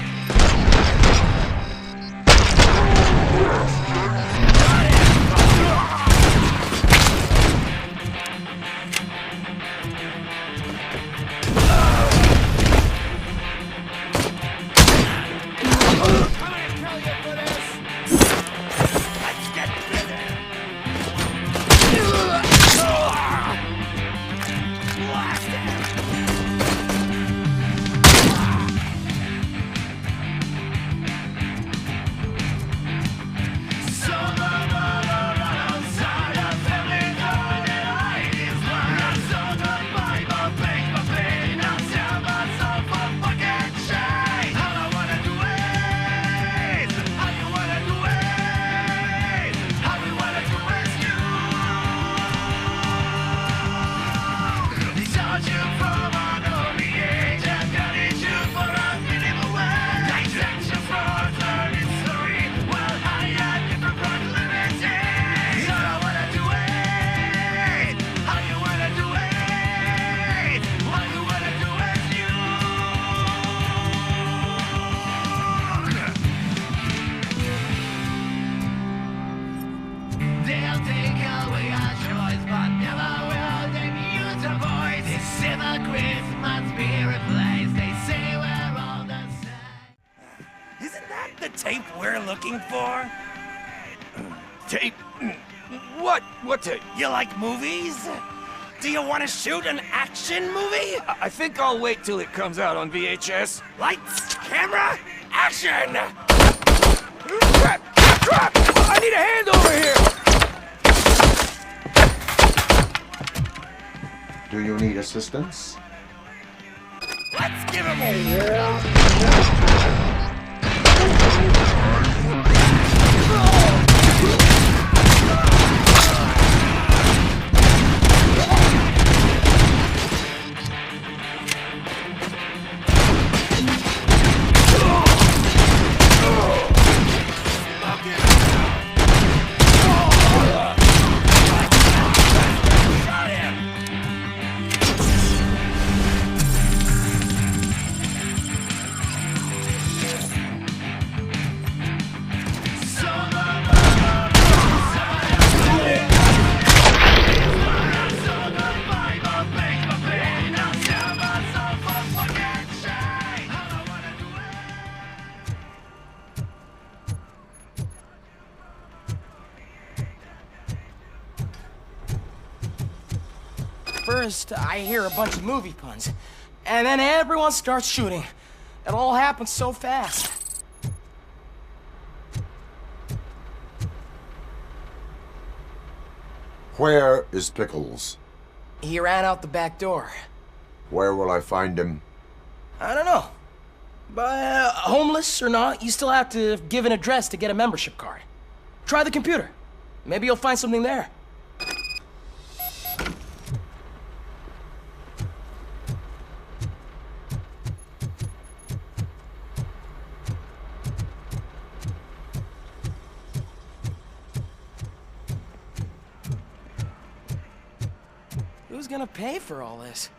Tape we're looking for? Tape? What? What tape? You like movies? Do you want to shoot an action movie? I think I'll wait till it comes out on VHS. Lights, camera, action! Crap! Crap! I need a hand over here! Do you need assistance? Let's give him a whirl! First, I hear a bunch of movie puns, and then everyone starts shooting. It all happens so fast. Where is Pickles? He ran out the back door. Where will I find him? I don't know. But homeless or not, you still have to give an address to get a membership card. Try the computer. Maybe you'll find something there. Who's gonna pay for all this?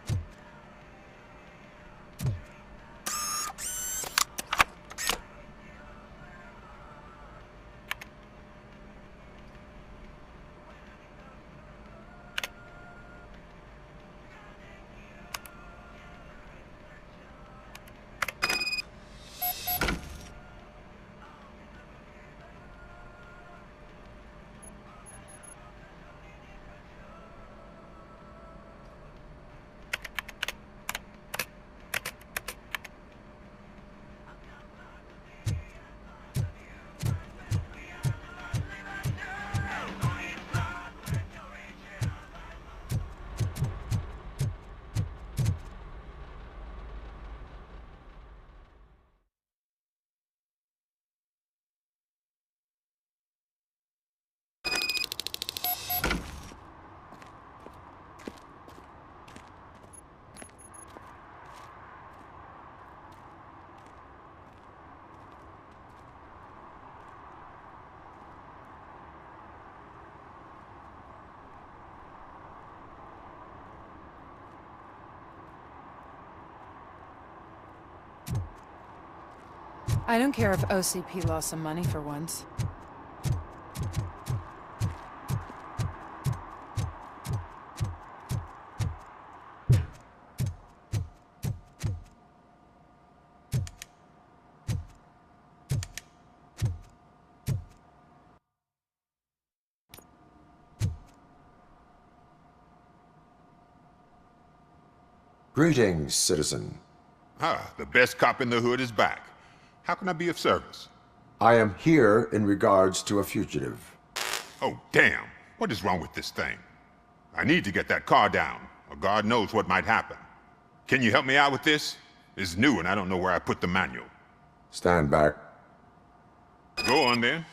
I don't care if OCP lost some money for once. Greetings, citizen. Ah, the best cop in the hood is back. How can I be of service? I am here in regards to a fugitive. Oh, damn. What is wrong with this thing? I need to get that car down, or God knows what might happen. Can you help me out with this? It's new and I don't know where I put the manual. Stand back. Go on then.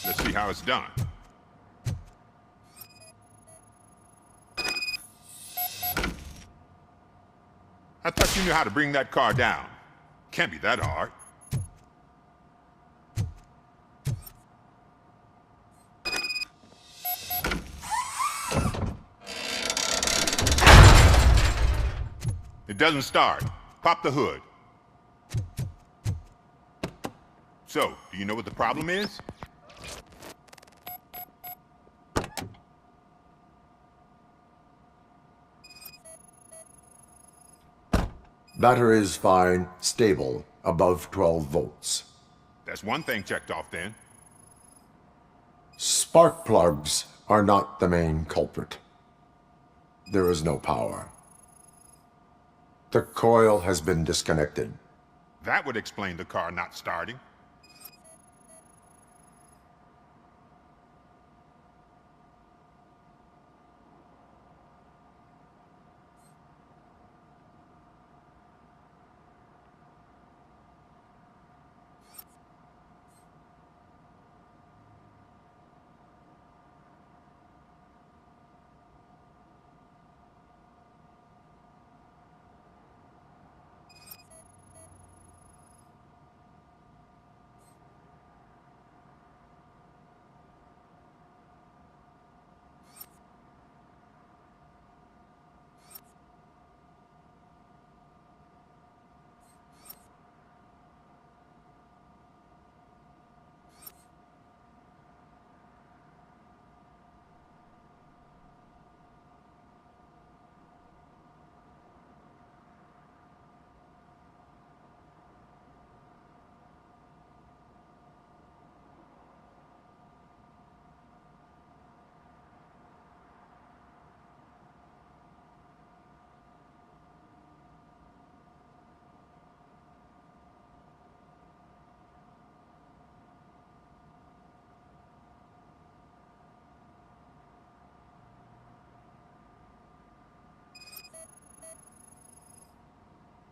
Let's see how it's done. I thought you knew how to bring that car down. Can't be that hard. It doesn't start. Pop the hood. So, do you know what the problem is? Battery is fine, stable, above 12 volts. That's one thing checked off then. Spark plugs are not the main culprit. There is no power. The coil has been disconnected. That would explain the car not starting.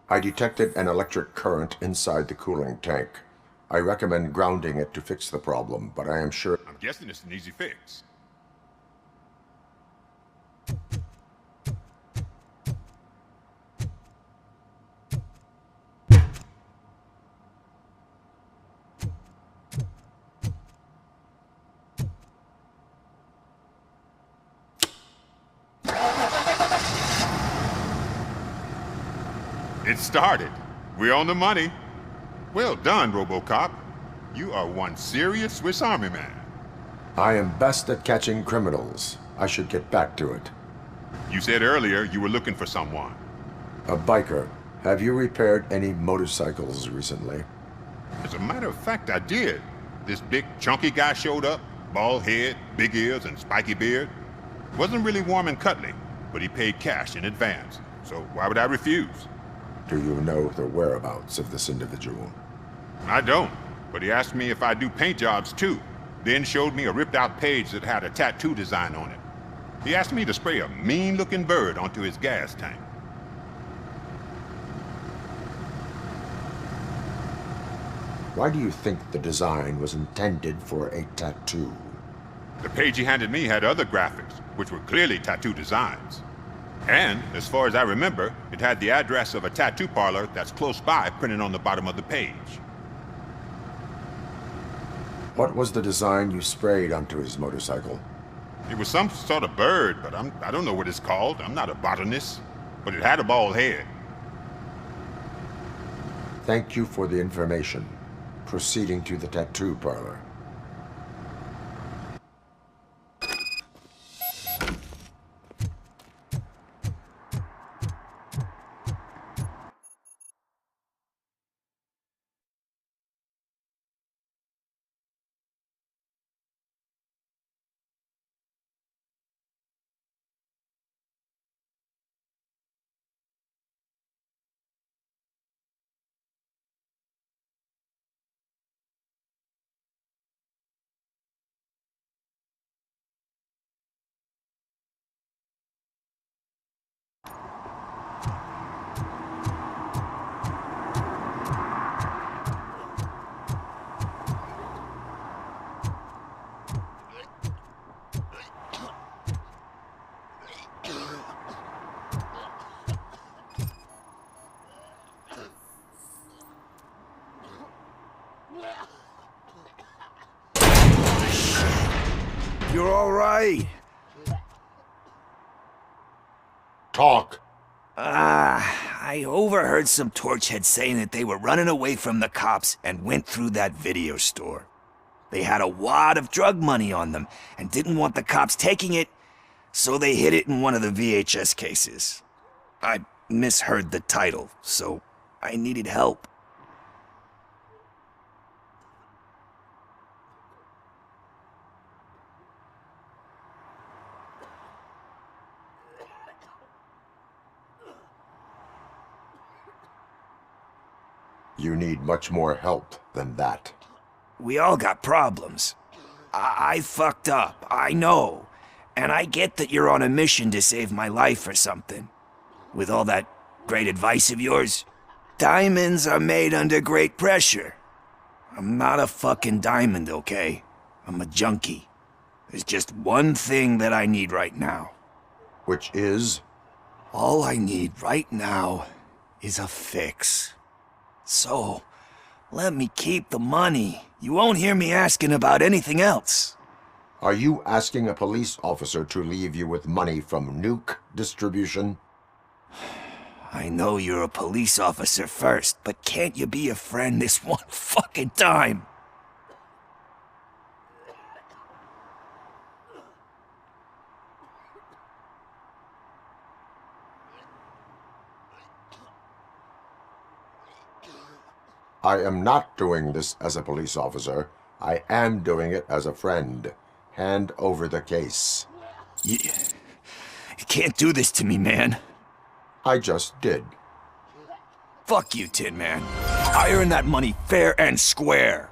I detected an electric current inside the cooling tank. I recommend grounding it to fix the problem, but I am sure... I'm guessing it's an easy fix. It started. We're on the money. Well done, RoboCop. You are one serious Swiss Army man. I am best at catching criminals. I should get back to it. You said earlier you were looking for someone. A biker. Have you repaired any motorcycles recently? As a matter of fact, I did. This big, chunky guy showed up. Bald head, big ears, and spiky beard. Wasn't really warm and cuddly, but he paid cash in advance. So why would I refuse? Do you know the whereabouts of this individual? I don't, but he asked me if I do paint jobs too, then showed me a ripped-out page that had a tattoo design on it. He asked me to spray a mean-looking bird onto his gas tank. Why do you think the design was intended for a tattoo? The page he handed me had other graphics, which were clearly tattoo designs. And, as far as I remember, it had the address of a tattoo parlor that's close by printed on the bottom of the page. What was the design you sprayed onto his motorcycle? It was some sort of bird, but I don't know what it's called. I'm not a botanist. But it had a bald head. Thank you for the information. Proceeding to the tattoo parlor. You're all right? Talk. I overheard some torchheads saying that they were running away from the cops and went through that video store. They had a wad of drug money on them and didn't want the cops taking it, so they hid it in one of the VHS cases. I misheard the title, so I needed help. You need much more help than that. We all got problems. I fucked up, I know. And I get that you're on a mission to save my life or something. With all that great advice of yours, diamonds are made under great pressure. I'm not a fucking diamond, okay? I'm a junkie. There's just one thing that I need right now. Which is? All I need right now is a fix. So, let me keep the money. You won't hear me asking about anything else. Are you asking a police officer to leave you with money from nuke distribution? I know you're a police officer first, but can't you be a friend this one fucking time? I am not doing this as a police officer. I am doing it as a friend. Hand over the case. You can't do this to me, man. I just did. Fuck you, Tin Man. I earned that money fair and square.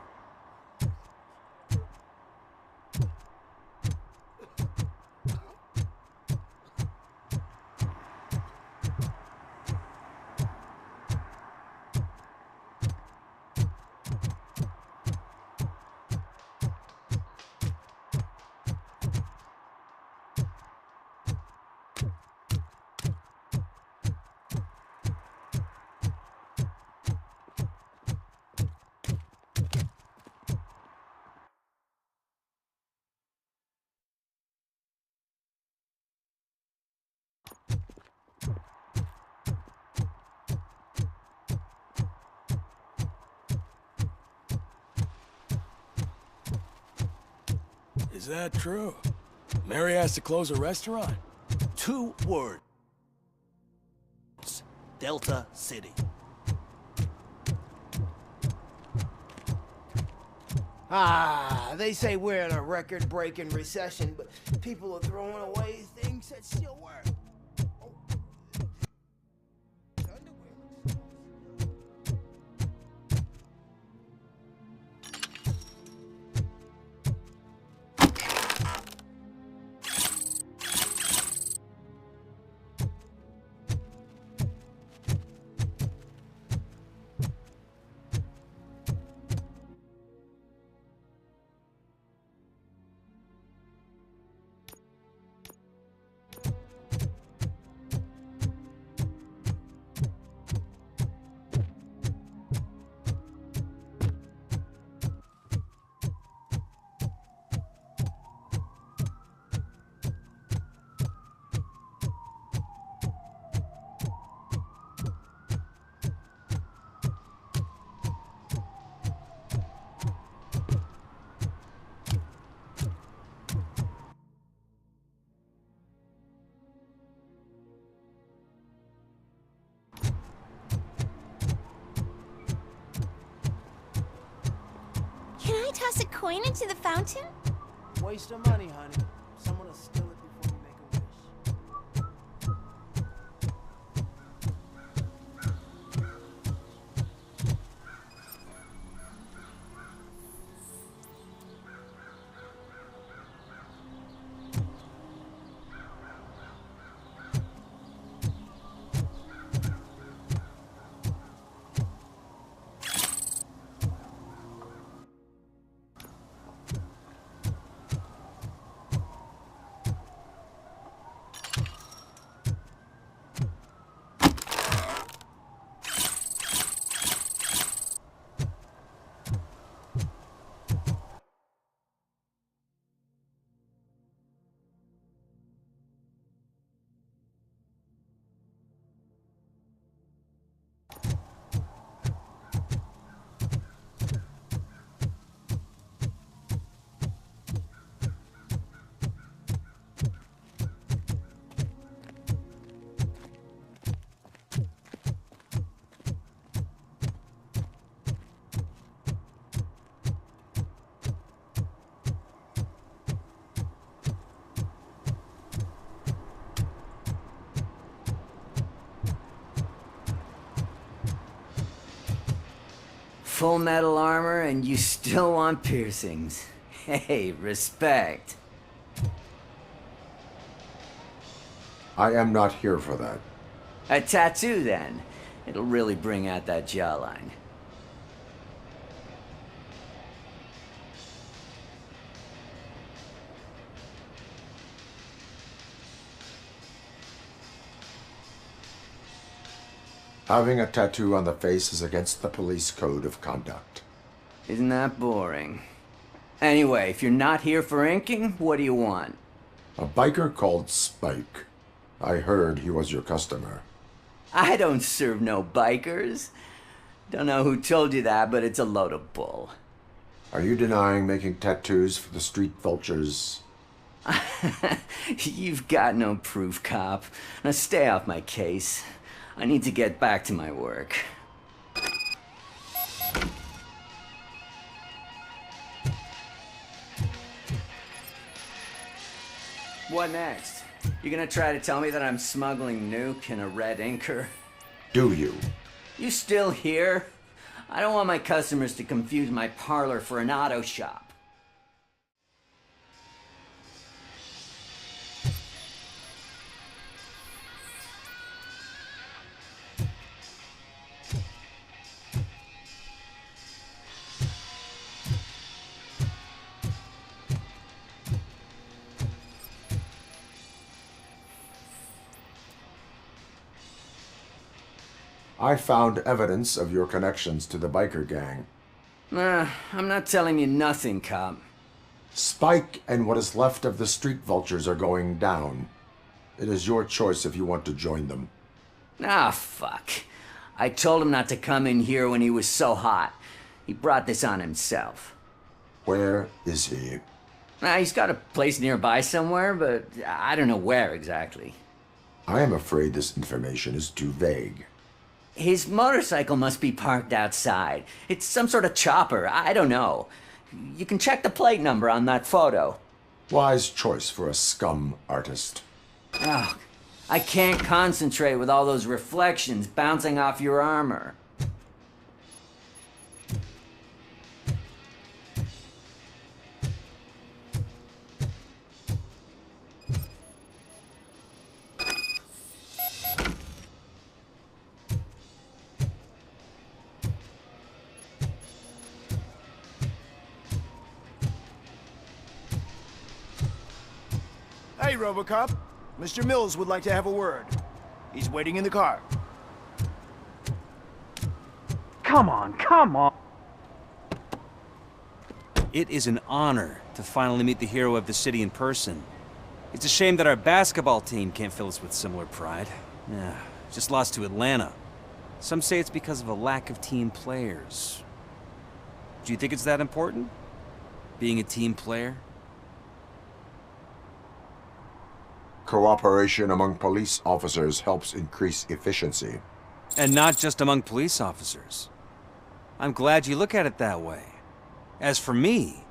Is that true? Mary has to close a restaurant? 2 words. Delta City. They say we're in a record-breaking recession, but people are throwing away things that still work. Can I toss a coin into the fountain? Waste of money, honey. Someone will steal it before you make a wish. Full metal armor and you still want piercings. Hey, respect. I am not here for that. A tattoo, then. It'll really bring out that jawline. Having a tattoo on the face is against the police code of conduct. Isn't that boring? Anyway, if you're not here for inking, what do you want? A biker called Spike. I heard he was your customer. I don't serve no bikers. Don't know who told you that, but it's a load of bull. Are you denying making tattoos for the street vultures? You've got no proof, cop. Now stay off my case. I need to get back to my work. What next? You gonna try to tell me that I'm smuggling nuke in a red inker? Do you? You still here? I don't want my customers to confuse my parlor for an auto shop. I found evidence of your connections to the biker gang. I'm not telling you nothing, cop. Spike and what is left of the street vultures are going down. It is your choice if you want to join them. Ah, fuck. I told him not to come in here when he was so hot. He brought this on himself. Where is he? He's got a place nearby somewhere, but I don't know where exactly. I am afraid this information is too vague. His motorcycle must be parked outside. It's some sort of chopper. I don't know. You can check the plate number on that photo. Wise choice for a scum artist. Oh, I can't concentrate with all those reflections bouncing off your armor. Hey, Robocop. Mr. Mills would like to have a word. He's waiting in the car. Come on, come on! It is an honor to finally meet the hero of the city in person. It's a shame that our basketball team can't fill us with similar pride. Yeah, just lost to Atlanta. Some say it's because of a lack of team players. Do you think it's that important? Being a team player? Cooperation among police officers helps increase efficiency. And not just among police officers. I'm glad you look at it that way. As for me,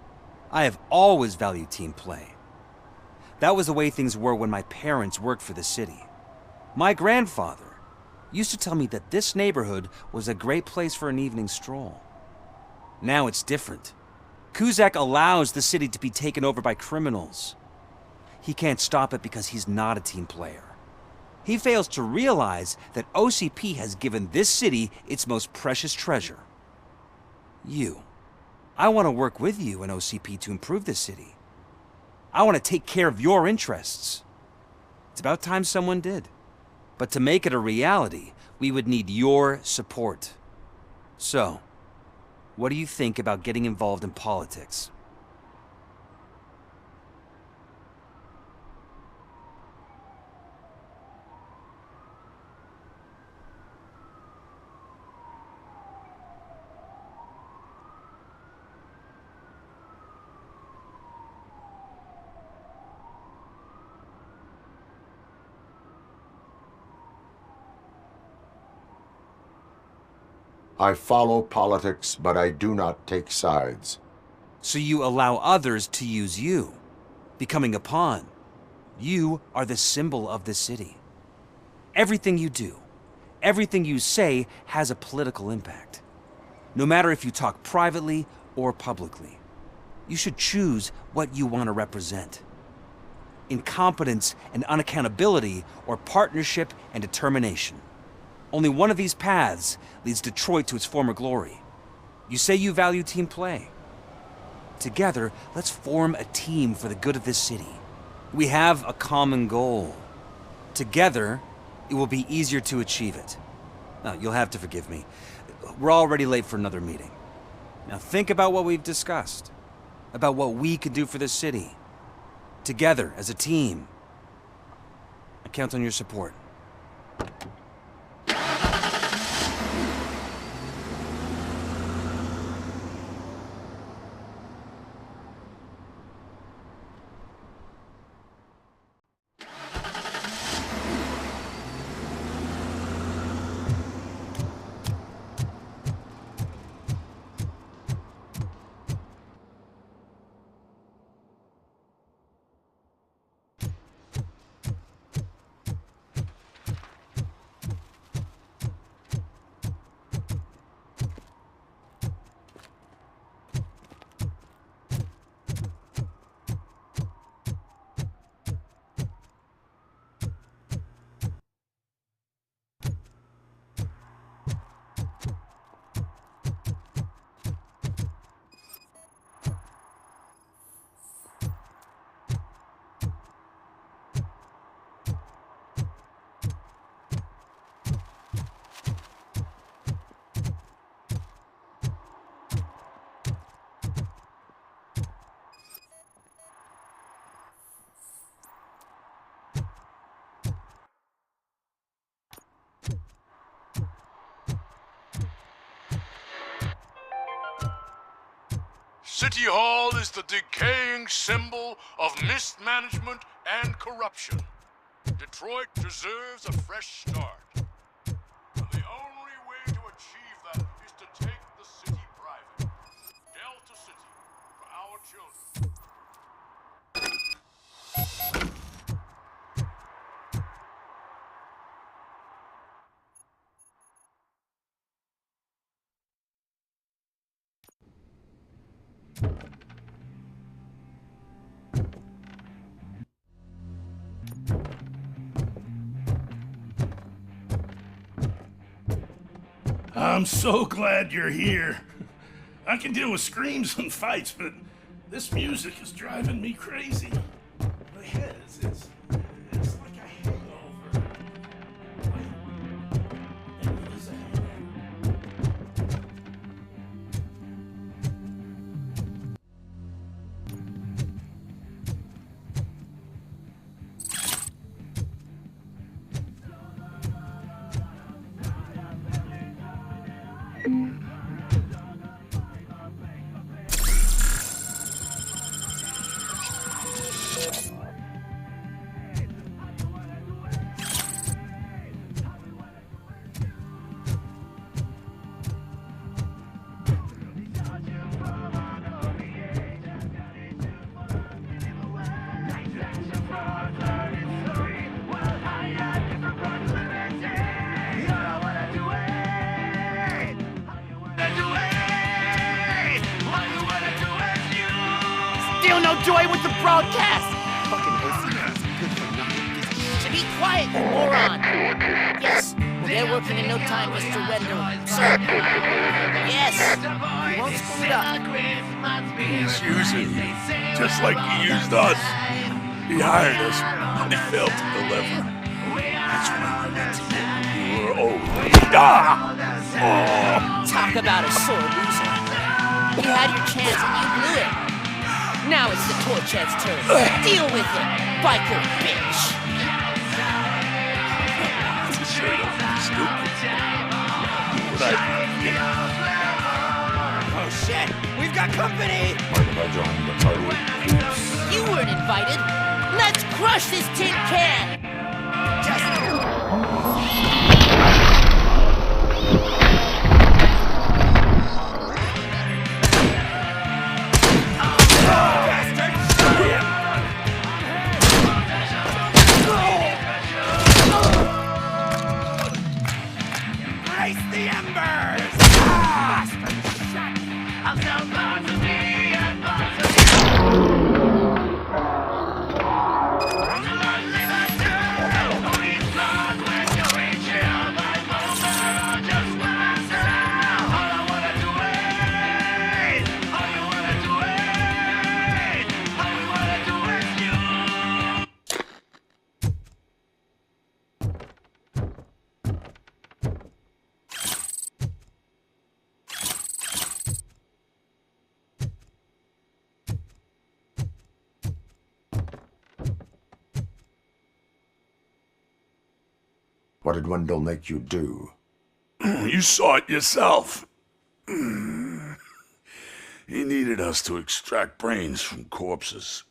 I have always valued team play. That was the way things were when my parents worked for the city. My grandfather used to tell me that this neighborhood was a great place for an evening stroll. Now it's different. Cusack allows the city to be taken over by criminals. He can't stop it because he's not a team player. He fails to realize that OCP has given this city its most precious treasure. You. I want to work with you and OCP to improve this city. I want to take care of your interests. It's about time someone did. But to make it a reality, we would need your support. So, what do you think about getting involved in politics? I follow politics, but I do not take sides. So you allow others to use you, becoming a pawn. You are the symbol of the city. Everything you do, everything you say has a political impact. no matter if you talk privately or publicly. You should choose what you want to represent. Incompetence and unaccountability, or partnership and determination. Only one of these paths leads Detroit to its former glory. You say you value team play. Together, let's form a team for the good of this city. We have a common goal. Together, it will be easier to achieve it. Now, you'll have to forgive me. We're already late for another meeting. Now think about what we've discussed. About what we can do for this city. Together, as a team. I count on your support. City Hall is the decaying symbol of mismanagement and corruption. Detroit deserves a fresh start. And the only way to achieve that is to take the city private. Delta City, for our children. I'm so glad you're here. I can deal with screams and fights, but this music is driving me crazy. My head it's like a hangover. It is a hangover. Still no joy with the broadcast! Fucking OCP's good for nothing. Just be quiet, you moron! Yes, they're working in no time, Mr. Render. Sir. Yes! You won't screw it up. He's using you, just like he used us. He hired us, but he failed to deliver. That's why we went to him. You were always... Talk about a sore loser. You had your chance and you blew it. Now it's the Torchhead's turn. Deal with it, biker bitch! Oh shit! We've got company! Mind if I join the party? You weren't invited. Let's crush this tin can! Race the embers! What did Wendell make you do? You saw it yourself. He needed us to extract brains from corpses.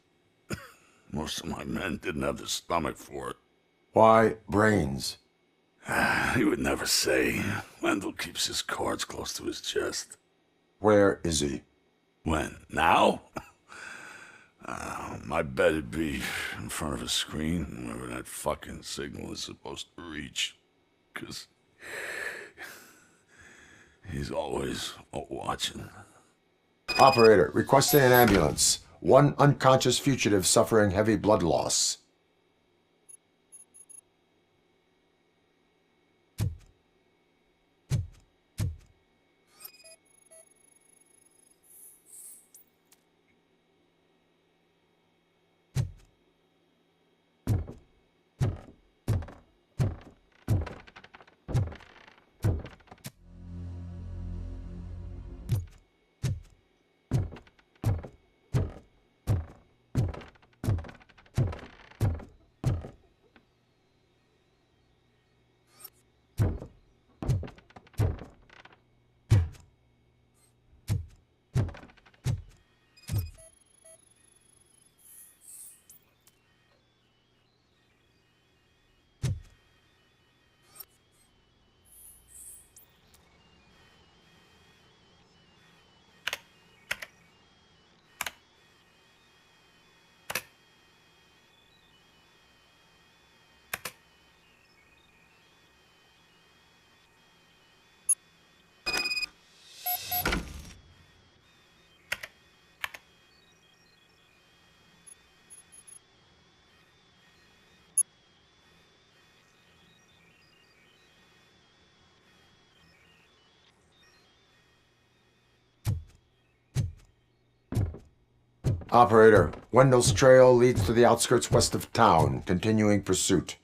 Most of my men didn't have the stomach for it. Why brains? He would never say. Wendell keeps his cards close to his chest. Where is he? When? Now? My bet it'd be in front of a screen, wherever that fucking signal is supposed to reach. 'Cause he's always watching. Operator, requesting an ambulance. One unconscious fugitive suffering heavy blood loss. Operator, Wendell's trail leads to the outskirts west of town, continuing pursuit.